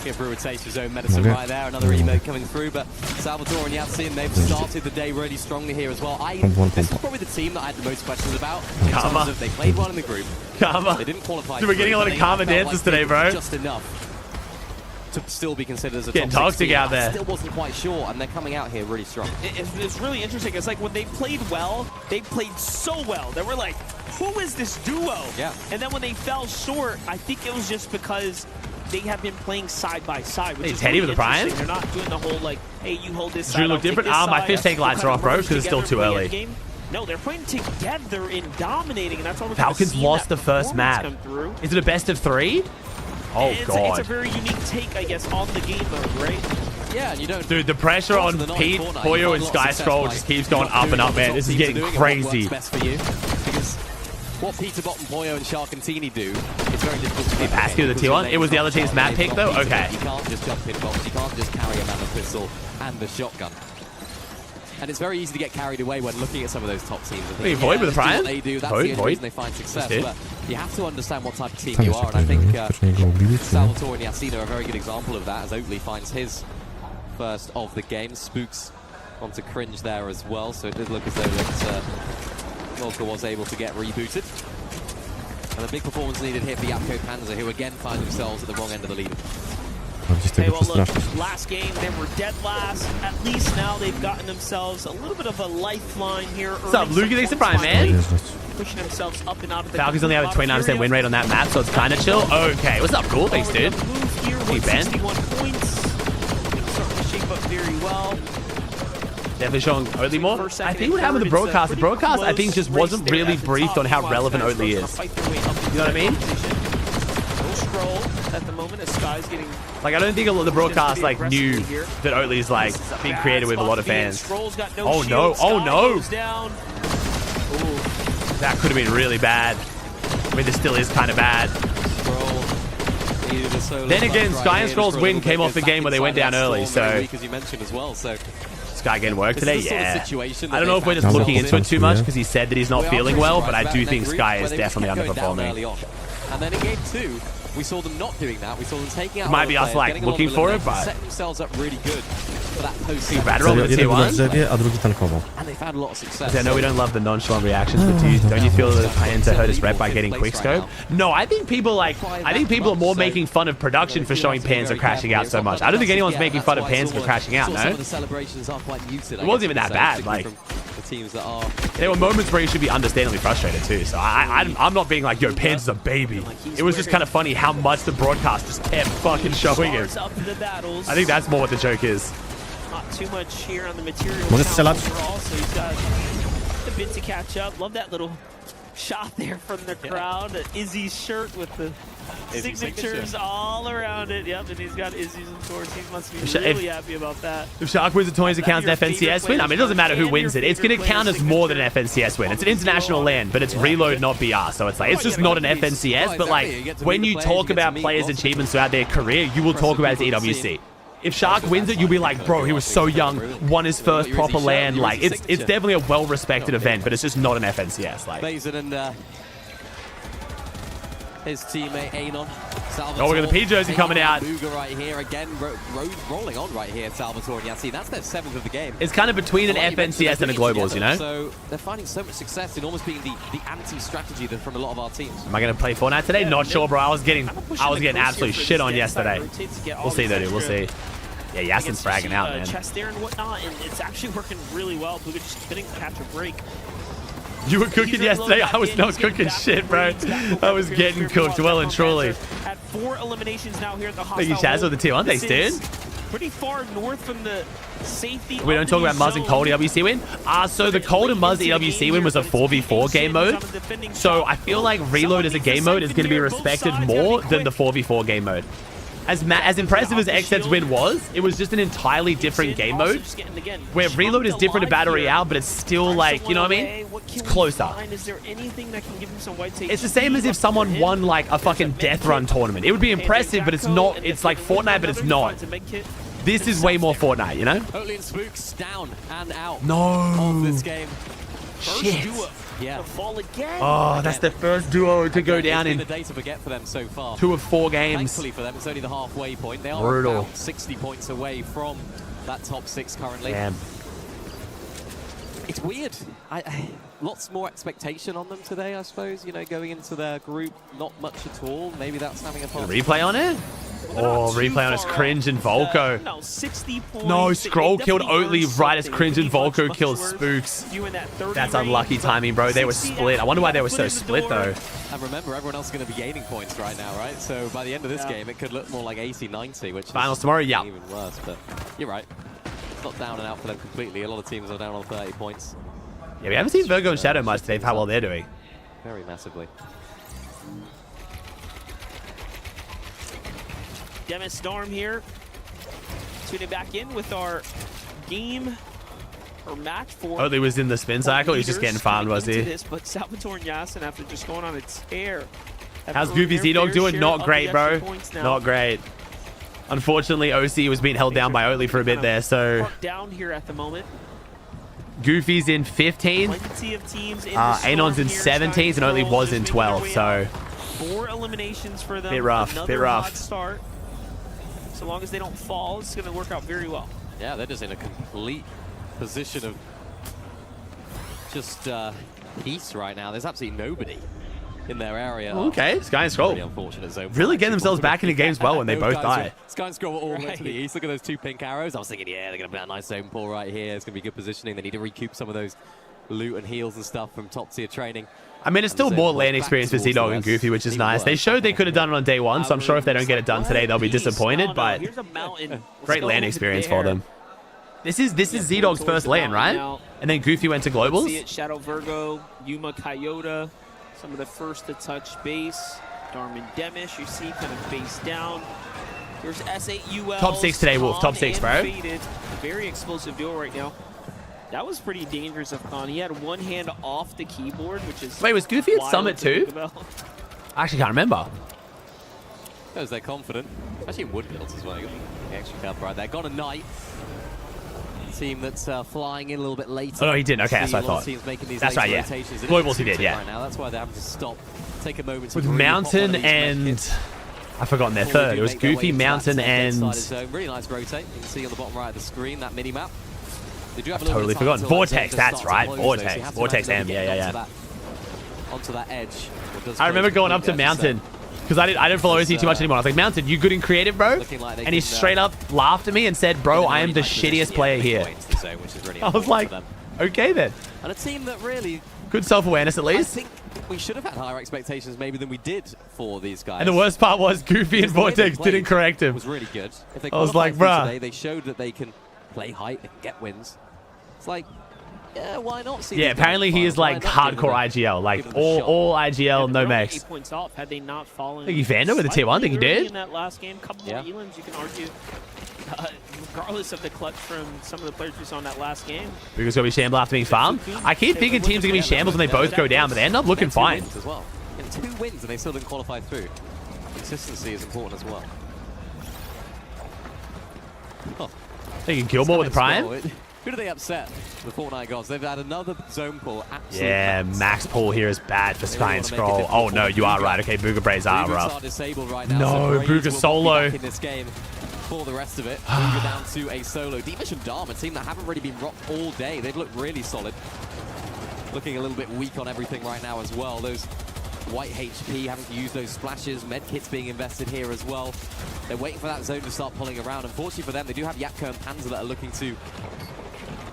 Give Brew a taste of his own medicine right there. Another emote coming through, but Salvatore and Yasin, they've started the day really strongly here as well. This is probably the team that I had the most questions about. In terms of they played well in the group. Karma. They didn't qualify. Dude, we're getting a lot of Karma dances today, bro. Just enough to still be considered as a Getting top toxic 16. out there. I still wasn't quite sure, and they're coming out here really strong. It's really interesting. It's like when they played well, they played so well. They were like, who is this duo? Yeah. And then when they fell short, I think it was just because they have been playing side by side. Which Hey, is Teddy really with the Brian? interesting. They're not doing the whole like, hey, you hold this side. Drew look I'll take different? this Ah, my side. fish tank lights We'll are off, kind bro, of because it's still merge too together, early. play endgame. No, they're playing together in dominating, and that's why we're Falcons lost the first map. Come through. Is it a best of 3? Oh, It's God. a very unique take, I guess, on the game mode, right? Yeah, and you don't. Dude, the pressure on Pete, Poyo, and Sky Scroll just keeps going up and up, man. This is getting crazy. Best for you, because what Peter Bottom, Poyo, and Sharkantini do, it's very difficult to He passed through the T1. It was the other team's map pick, though? Okay. You can't just jump in box. You can't just carry a mammoth pistol and the shotgun. And it's very easy to get carried away when looking at some of those top teams. Wait, Void with a Brian? What they do, that's Void, the only Void. reason they find success. That's it. But you have to understand what type of team Tam you jeszcze are, and I ktoś think go, skocznie go ubili, czy nie? Salvatore and Yasin are a very good example of that, as Oatley finds his first of the game. Spooks onto Cringe there as well, so it did look as though that Volker was able to get rebooted. And a big performance needed here for Yapko Panzer, who again find themselves at the wrong end of the lead. Hey, well, look, last game, they were dead last. At least now they've gotten themselves a little bit of a lifeline here. What's up, Luke? Thanks for Brian, man. Pushing themselves up and out of the Falcons only have a 29% win rate on that map, so it's kind of chill. Okay, what's up, cool? Thanks, dude. Hey, Ben. 61 points. Starting to shape up very well. Definitely showing Oatley more. I think what happened to the broadcast, I think, just wasn't really briefed on how relevant Oatley is. You know what I mean? No scroll at the moment as Sky's getting... Like, I don't think the broadcast, like, knew that Oatley's, like, being created with a lot of fans. Oh, no. Oh, no. That could have been really bad. I mean, this still is kind of bad. Then again, Sky and Scroll's win came off the game where they went down early, so... As you mentioned as well, so... Sky getting work today? Yeah. I I don't know if we're just looking into it too much because he said that he's not feeling well, but I do think Sky is definitely underperforming. And then in game 2, we saw them not doing that. We saw them taking out. It might be us, like, looking for it, but... Set themselves up really good for that post. Jeden był na drzewie, a drugi tankował. And they found a lot of success. I know we don't love the nonchalant reactions, but don't you feel that they're trying to hurt his rep by getting quickscope? No, I think people are more making fun of production for showing Panzer crashing out so much. I don't think anyone's making fun of Panzer for crashing out, no? It wasn't even that bad. Like, there were moments where he should be understandably frustrated too. So I'm not being like, yo, Panzer's a baby. It was just kind of funny how much the broadcast just kept fucking showing him. I think that's more what the joke is. Not too much here on the material. Może strzelać? Also, he's got a bit to catch up. Love that little shot there from the crowd. Izzy's shirt with the signatures all around it. Yep, and he's got Izzy's, of course. He must be really happy about that. If Shark wins the tournament, it counts an FNCS win. I mean, it doesn't matter who wins it. It's going to count as more than an FNCS win. It's an international LAN, but it's reload, not BR. So it's like, it's just not an FNCS. But like, when you talk about players' achievements throughout their career, you will talk about it as EWC. If Shark wins it, you'll be like, bro, he was so young, won his first proper LAN. Like, it's definitely a well-respected event, but it's just not an FNCS. Like, his teammate Anon. Oh, we got the P jersey coming out. Booga right here again, rolling on right here. Salvatore and Yassine. That's their 7th of the game. It's kind of between an FNCS and a Globals, you know? So they're finding so much success in almost being the anti-strategy from a lot of our teams. Am I going to play Fortnite today? Not sure, bro. I was getting absolutely shit on yesterday. We'll see, though, dude. We'll see. Yeah, Yassine's fragging out, man. Chest there and whatnot, and it's actually working really well. Booga just couldn't catch a break. You were cooking yesterday? I was not cooking shit, bro. I was getting cooked well and truly. At 4 eliminations now here at the Thank you, Chaz, with the tier 1. Thanks, dude. Pretty far north from the safety. We don't talk about Muzz and Cold EWC win. So the Cold and Muzz EWC win was a 4v4 game mode. So I feel like Reload as a game mode is going to be respected more than the 4v4 game mode. As impressive as XZ's win was, it was just an entirely different game mode where Reload is different to Battle Royale, but it's still like, you know what I mean? It's closer. It's the same as if someone won like a fucking Death Run tournament. It would be impressive, but it's not. It's like Fortnite, but it's not. This is way more Fortnite, you know? Holy and Spooks down and out of this game. Shit. Yeah. Oh, that's the first duo to go down in the day to forget for them so far. 2 of 4 games. Thankfully for them, it's only the halfway point. They are brutal. about 60 points away from that top 6 currently. Damn. It's weird. Lots more expectation on them today, I suppose. You know, going into their group, not much at all. Maybe that's having a part. Replay on it? Oh, replay on his Cringe and Volko. No, 60 points. No, Scroll killed Oatly right as Cringe and Volko killed Spooks. That's unlucky timing, bro. They were split. I wonder why they were so split, though. And remember, everyone else is going to be gaining points right now, right? So by the end of this game, it could look more like 80-90, which Finals is tomorrow, yeah. even worse. But you're right. It's not down and out for them completely. A lot of teams are down on 30 points. Yeah, we haven't seen Virgo and Shadow much today for how well they're doing. Very massively. Demis Storm here. Tuning back in with our game or match for. Oatly was in the spin cycle. He was just getting farmed, was he? But Salvatore and Yasin, after just going on a tear. How's Goofy Z-Dog doing? Not great, bro. Not great. Unfortunately, OC was being held down by Oatly for a bit there, so. Down here at the moment. Goofy's in 15. Anon's in 17s, and Oatly was in 12, so. 4 eliminations for them. Bit rough, bit rough. Hot start. So long as they don't fall, it's going to work out very well. Yeah, they're just in a complete position of just peace right now. There's absolutely nobody in their area. Okay, Sky and Scroll. Really unfortunate zone. Really getting themselves back into games well when they both die. Sky and Scroll all the way to the east. Look at those 2 pink arrows. I was thinking, yeah, they're going to play a nice zone pull right here. It's going to be good positioning. They need to recoup some of those loot and heals and stuff from top tier training. I mean, it's still more lane experience for Z-Dog and Goofy, which is nice. They showed they could have done it on day 1, so I'm sure if they don't get it done today, they'll be disappointed, but great lane experience for them. This is Z-Dog's first lane, right? And then Goofy went to Globals? See it, Shadow Virgo, Yuma Coyote, some of the first to touch base. Darman Demish, you see, kind of base down. There's S8UL. Top 6 today, Wolf. Top 6, bro. Very explosive duo right now. That was pretty dangerous of Khan. He had one hand off the keyboard, which is. Wait, was Goofy at Summit too? I actually can't remember. Because they're confident. Actually in Wood builds as well. You got the extra cap right there. Got a Knight. Team that's flying in a little bit later. Oh, no, he didn't. Okay, that's what I thought. That's right, yeah. Globals he did, yeah. Right now. That's why they're having to stop, take a moment to with Mountain and. I've forgotten their third. It was Goofy, Mountain, and. Really nice rotate. You can see on the bottom right of the screen that mini map. I've totally forgotten. Vortex, that's right. Vortex. Vortex M, yeah. Onto that edge. I remember going up to Mountain because I didn't follow OC too much anymore. I was like, Mountain, you good and creative, bro? And he straight up laughed at me and said, bro, I am the shittiest player here. I was like, okay then. And a team that really... Good self-awareness at least. I think we should have had higher expectations maybe than we did for these guys. And the worst part was Goofy and Vortex didn't correct him. Was really good. If they I was like, bruh. Today, they showed that they can play height, they can get wins. It's like, yeah, why not? Yeah, apparently he is like hardcore IGL, like all IGL, no mechs. 8 points off had they not fallen. I think he Vander with the tier 1. I think he did. In that last game, couple more elims, you can argue. Regardless of the clutch from some of the players we saw in that last game. Because going to be shambles after being farmed. I keep thinking teams are going to be shambles when they both go down, but they end up looking fine. As well. And 2 wins and they still didn't qualify through. Consistency is important as well. Thinking Gilmore with the Prime. Who do they upset? The Fortnite gods. They've had another zone pull. Yeah, max pull here is bad for Sky and Scroll. Oh no, you are right. Okay, Booga Braves are rough. Right now, no, so Booga solo. In this game for the rest of it. Booga down to a solo. Deemish and Dharma, a team that haven't really been rocked all day. They've looked really solid. Looking a little bit weak on everything right now as well. Those white HP, having to use those splashes. Med kits being invested here as well. They're waiting for that zone to start pulling around. Unfortunately for them, they do have Yapko and Panzer that are looking to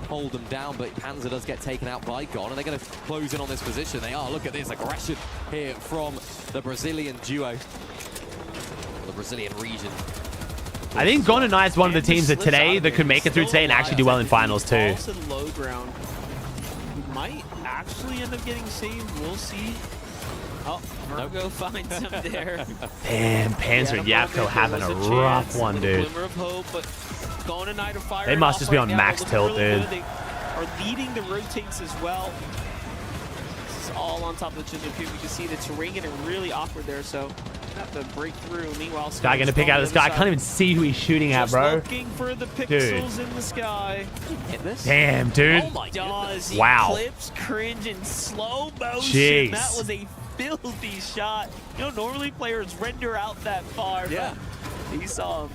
hold them down, but Panzer does get taken out by Gon, and they're going to close in on this position. They are. Look at this aggression here from the Brazilian duo. The Brazilian region. I think Gon and I is one of the teams that today that could make it through today and actually do well in finals too. Also low ground. Might actually end up getting saved. We'll see. Oh, Virgo finds him there. Damn, Panzer and Yapko having a rough one, dude. Glimmer of hope, but Gon and Knight are firing. They must just be on max tilt, dude. They are leading the rotates as well. This is all on top of the Chisel Cube. You can see the terrain getting really awkward there, so have to break through. Meanwhile, Sky gonna pick out the Sky. I can't even see who he's shooting at, bro. Looking for the pixels in the sky. Hit this? Damn, dude. Oh my God. Wow. Eclipse, cringe in slow motion. Jeez. That was a filthy shot. You know, normally players render out that far. Yeah. He saw him.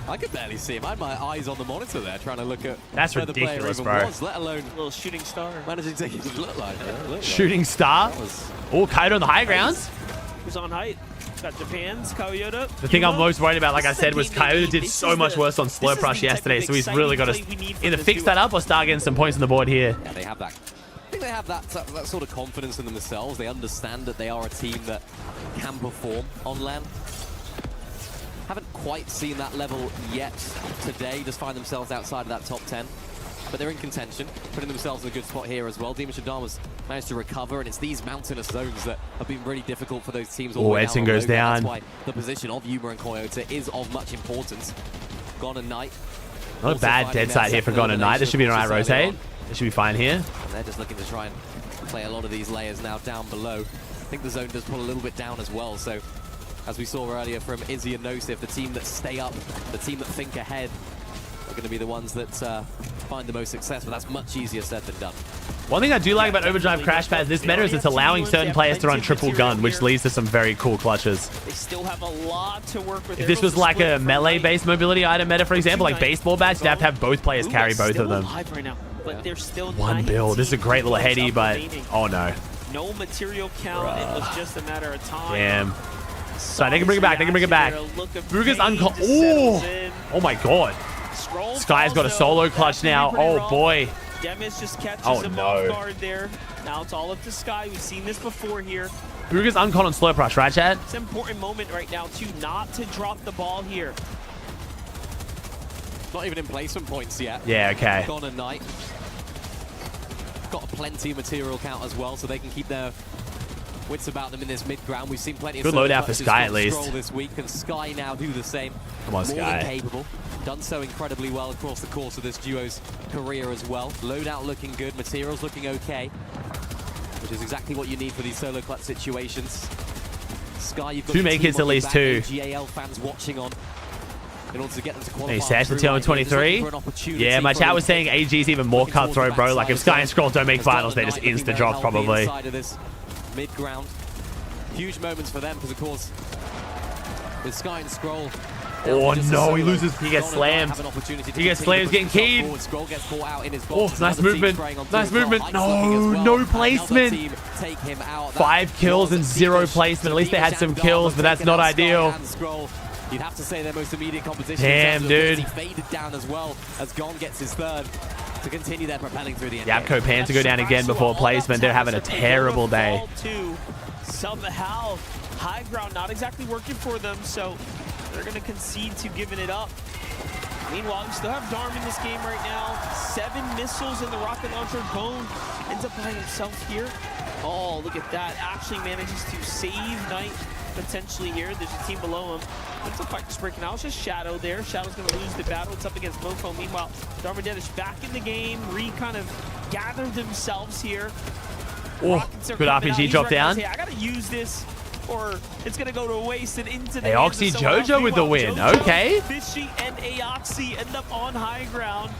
I could barely see him. I had my eyes on the monitor there, trying to look at that's where ridiculous, the player even bro. was, let alone a little shooting star. Managing to look like it. Shooting star. Oh, Kaido on the high grounds. Who's on height? Got Japan's Kyoto. The thing I'm most worried about, like I said, was Kyoto did so much worse on Slow Crush yesterday, so he's really got to either fix that up or start getting some points on the board here. Yeah, they have that. I think they have that sort of confidence in themselves. They understand that they are a team that can perform on LAN. Haven't quite seen that level yet today. Just find themselves outside of that top 10. But they're in contention, putting themselves in a good spot here as well. Deemish and Dharma's managed to recover, and it's these mountainous zones that have been really difficult for those teams. Oh, Edson goes down. That's why the position of Yuma and Coyote is of much importance. Gon and Knight. Not a bad dead side here for Gon and Knight. This should be an alright rotate. This should be fine here. And they're just looking to try and play a lot of these layers now down below. I think the zone does pull a little bit down as well, so as we saw earlier from Izzy and Nosif, the team that stay up, the team that think ahead, are going to be the ones that find the most success, but that's much easier said than done. One thing I do like about Overdrive Crash Pads this meta is it's allowing certain players to run triple gun, which leads to some very cool clutches. They still have a lot to work with. If this was like a melee-based mobility item meta, for example, like baseball bats, you'd have to have both players carry both of them. But they're still One build. This is a great little heady, but oh no. No material count. It was just a matter of time. Damn. So they can bring it back. They can bring it back. Booga's oh my God. Sky's got a solo clutch now. Oh boy. Demis just catches him off guard there. Now it's all up to Sky. We've seen this before here. Booga's uncaught on slow brush, right, Chad? It's an important moment right now too, not to drop the ball here. Not even in placement points yet. Yeah, okay. Gon and Knight. Got plenty of material count as well, so they can keep their wits about them in this mid-ground. We've seen plenty of good loadout for Sky at least. This week, and Sky now do the same. Come on, Sky. More than capable. Done so incredibly well across the course of this duo's career as well. Loadout looking good, materials looking okay, which is exactly what you need for these solo clutch situations. Sky, you've got 2 make hits at least 2. GAL fans watching on. In order to get them to qualify. Hey, Sash, the TL on 23. Yeah, my chat was saying AG's even more cutthroat, bro. Like, if Sky and Scroll don't make finals, they just insta-drop, probably. Mid-ground. Huge moments for them, because, of course, with Sky and Scroll... Oh, no, he loses. He gets slammed. He gets slammed. He's getting keyed. Oh, nice movement. Nice movement. No placement. 5 kills and 0 placement. At least they had some kills, but that's not ideal. You'd have to say their most immediate competition. Damn, dude. He faded down as well as Gon gets his third to continue their propelling through the end. Yapko Pan to go down again before placement. They're having a terrible day. Somehow, high ground not exactly working for them, so they're going to concede to giving it up. Meanwhile, we still have Darm in this game right now. 7 missiles in the rocket launcher. Bone ends up by himself here. Oh, look at that. Actually manages to save Knight potentially here. There's a team below him. Looks like Fight is breaking out. It's just Shadow there. Shadow's going to lose the battle. It's up against Mofo. Meanwhile, Darmadetish back in the game. Kind of gathered themselves here. Oh, good RPG drop down. Hey, I got to use this or it's going to go to waste and into the Aoxy Jojo with the win. Okay. Fishy and Aoxy end up on high ground.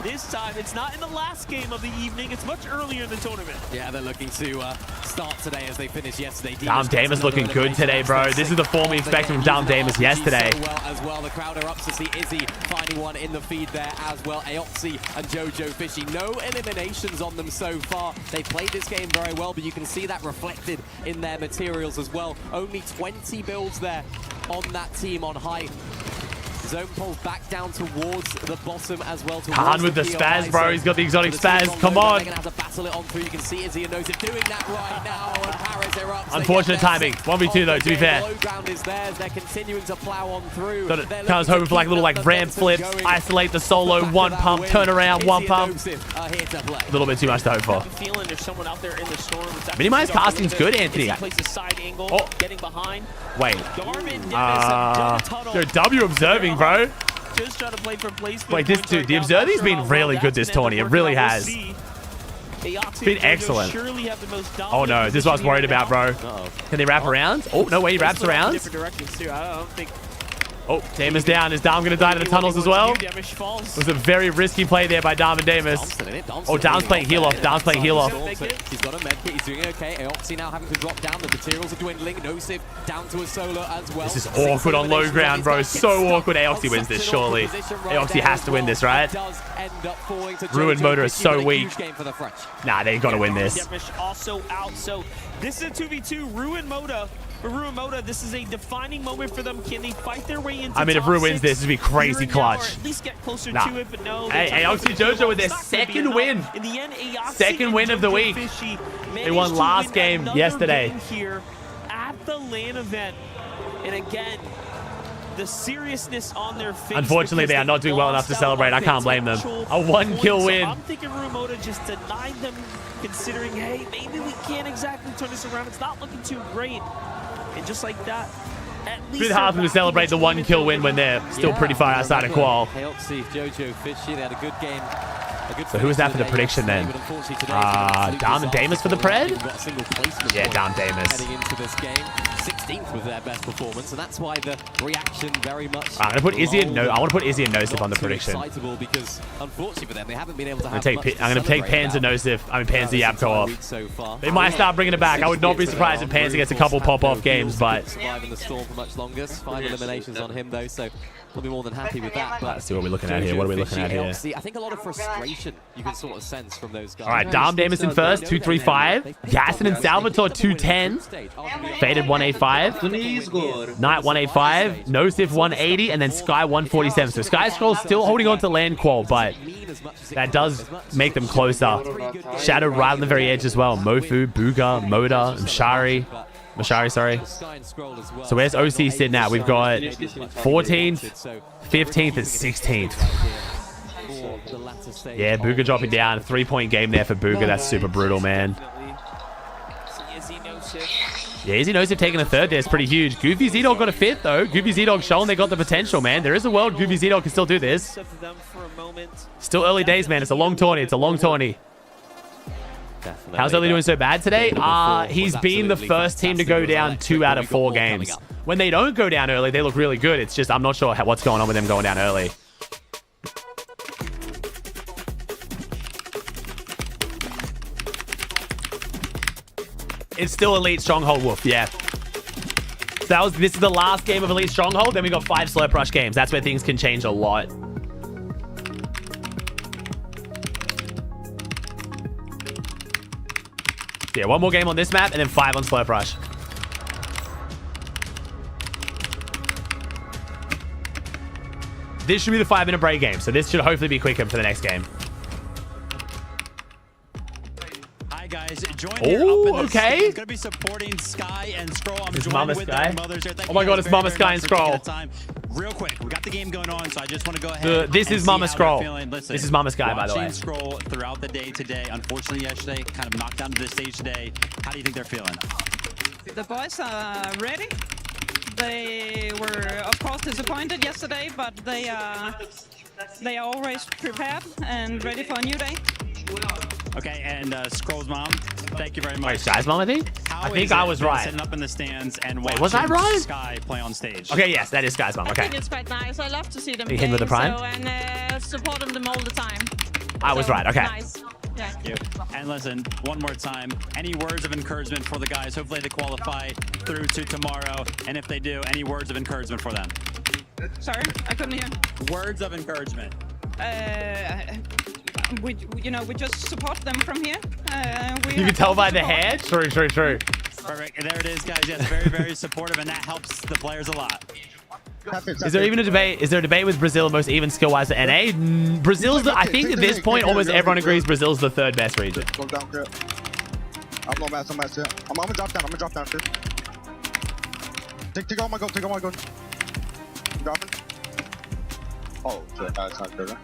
This time, it's not in the last game of the evening. It's much earlier in the tournament. Yeah, they're looking to start today as they finished yesterday. Dom Damus looking good today, bro. This is the form we expected from Dom Damus yesterday. As well, the crowd are up to see Izzy finding one in the feed there as well. Aoxy and Jojo Fishy, no eliminations on them so far. They played this game very well, but you can see that reflected in their materials as well. Only 20 builds there on that team on high. Zone pulls back down towards the bottom as well. Khan with the spaz, bro. He's got the exotic spaz. Come on. They're going to have to battle it on through. You can see Izzy and Nosif doing that right now. And Paris erupts. Unfortunate timing. 1v2 though, to be fair. Low ground is theirs. They're continuing to plow on through. Khan's hoping for like little like ramp flips, isolate the solo, one pump, turn around, one pump. A little bit too much to hope for. Feeling there's someone out there in the storm. Minimize casting's good, Anthony. Places side angle, getting behind. Wait. Yo, W observing, bro. Just trying to play for placement. Wait, this dude, the observing's been really good this tourney. It really has. It's been excellent. Oh no, this is what I was worried about, bro. Can they wrap around? Oh, no way, he wraps around. Different directions too. I don't think. Oh, Damus down. Is Dom going to die to the tunnels as well? It was a very risky play there by Dom and Damus. Oh, Dom's playing heal off. Dom's playing heal off. He's got a medkit. He's doing okay. Aoxy now having to drop down. The materials are dwindling. Nosif down to a solo as well. This is awkward on low ground, bro. So awkward. Aoxy wins this, surely. Aoxy has to win this, right? Ruined Motor is so weak. Nah, they got to win this. Also out. So this is a 2v2. Ruined Motor. For Ruin Moda, this is a defining moment for them. Can they fight their way into I mean, if Ru wins this, it'd be crazy clutch. At least get closer to it, but no. Hey, Aoxy Jojo with their second win. In the end, second win of the week. They won last game yesterday. Here at the LAN event. And again, the seriousness on their face. Unfortunately, they are not doing well enough to celebrate. I can't blame them. A one-kill win. I'm thinking Ruin Moda just denied them, considering, hey, maybe we can't exactly turn this around. It's not looking too great. And just like that, at least bit hard for them to celebrate the one-kill win when they're still pretty far outside of qual. Aoxy, Jojo, Fishy, they had a good game. So who was that for the prediction then? Dom and Damus for the pred? Yeah, Dom Damus. Heading into this game, 16th with their best performance, and that's why the reaction very much. I'm gonna put Izzy and I want to put Izzy and Nosif on the prediction. Because unfortunately for them, they haven't been able to have I'm gonna take Panzer Nosif. I mean Panzer Yapko off. They might start bringing it back. I would not be surprised if Panzer gets a couple pop-off games, but surviving the storm for much longer. 5 eliminations on him though, so we'll be more than happy with that. But let's see what we're looking at here. What are we looking at here? I think a lot of frustration you can sort of sense from those guys. All right, Dom Damus in first, 235. Gasson and Salvatore 210. Faded 185. Knight 185. Nosif 180, and then Sky 147. So Sky Scroll's still holding on to land qual, but that does make them closer. Shadow right on the very edge as well. Mofu, Booga, Moda, Mashari, sorry. So where's OC sitting at? We've got 14th, 15th, and 16th. Yeah, Booga dropping down. 3-point game there for Booga. That's super brutal, man. Yeah, Izzy Nosif taking a third there is pretty huge. Goofy Z-Dog got a fifth, though. Goofy Z-Dog showing they got the potential, man. There is a world Goofy Z-Dog can still do this. Still early days, man. It's a long tourney. It's a long tourney. How's Ellie doing so bad today? He's been the first team to go down 2 out of 4 games. When they don't go down early, they look really good. It's just I'm not sure what's going on with them going down early. It's still Elite Stronghold, Wolf, yeah. So this is the last game of Elite Stronghold. Then we got 5 Slurp Rush games. That's where things can change a lot. Yeah, 1 more game on this map and then 5 on Slurp Rush. This should be the 5-minute break game, so this should hopefully be quicker for the next game. Hi guys, join oh, okay. It's gonna be supporting Sky and Scroll. I'm joining Mama with Sky. their mothers here. Oh my God, it's Mama Sky and Scroll. Real quick, we got the game going on, so I just want to go ahead. This is Mama Scroll. Listen, this is Mama Sky, by the way. Scroll throughout the day today. Unfortunately, yesterday kind of knocked down to this stage today. How do you think they're feeling? The boys are ready. They were, of course, disappointed yesterday, but they are always prepared and ready for a new day. Okay, and Scrolls Mom, thank you very much. Wait, Sky's Mom, I think? How I think is I it was been right. Sitting up in the stands and Wait, was I watching right? Sky play on stage. Okay, yes, that is Sky's Mom. I Okay. think it's quite nice. I love to see them You play, hit with the prime? so, and support them all the time. I was right, okay. Nice. Yeah. Thank you. And listen, one more time, any words of encouragement for the guys? Hopefully they qualify through to tomorrow. And if they do, any words of encouragement for them? Sorry, I couldn't hear. Words of encouragement. We just support them from here. You can tell by the hair? True. Perfect. There it is, guys. Yes, very, very supportive, and that helps the players a lot. Is there even a debate? Is there a debate with Brazil most even skill-wise to NA? Brazil's, I think at this point, almost everyone agrees Brazil's the third best region. Go down, Crip. I'm low mass, too. I'm gonna drop down, Crip. Take all my gold, I'm dropping. Oh, shit, that's not good.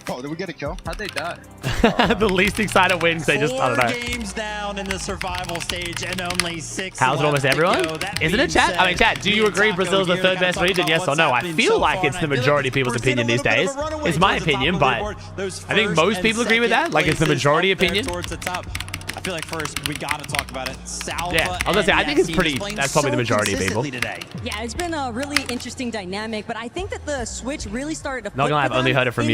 Oh, did we get a kill? How'd they die? The least excited wins. They just, I don't know. 4 games down in the survival stage and only 6 How's it almost left to everyone? go. That Isn't it, being chat? I mean, said, chat, do you agree Brazil's the third best region? Yes or no? I feel like it's the majority of people's opinion these days. It's my opinion, but I think most people agree with that. Like, it's the majority opinion. Towards the top. I feel like first we gotta talk about it. Salva. Yeah, I was gonna say, I think it's pretty, that's probably the majority of people. Today. Yeah, it's been a really interesting dynamic, but I think that the switch really started to Not gonna lie, I've only heard it from you.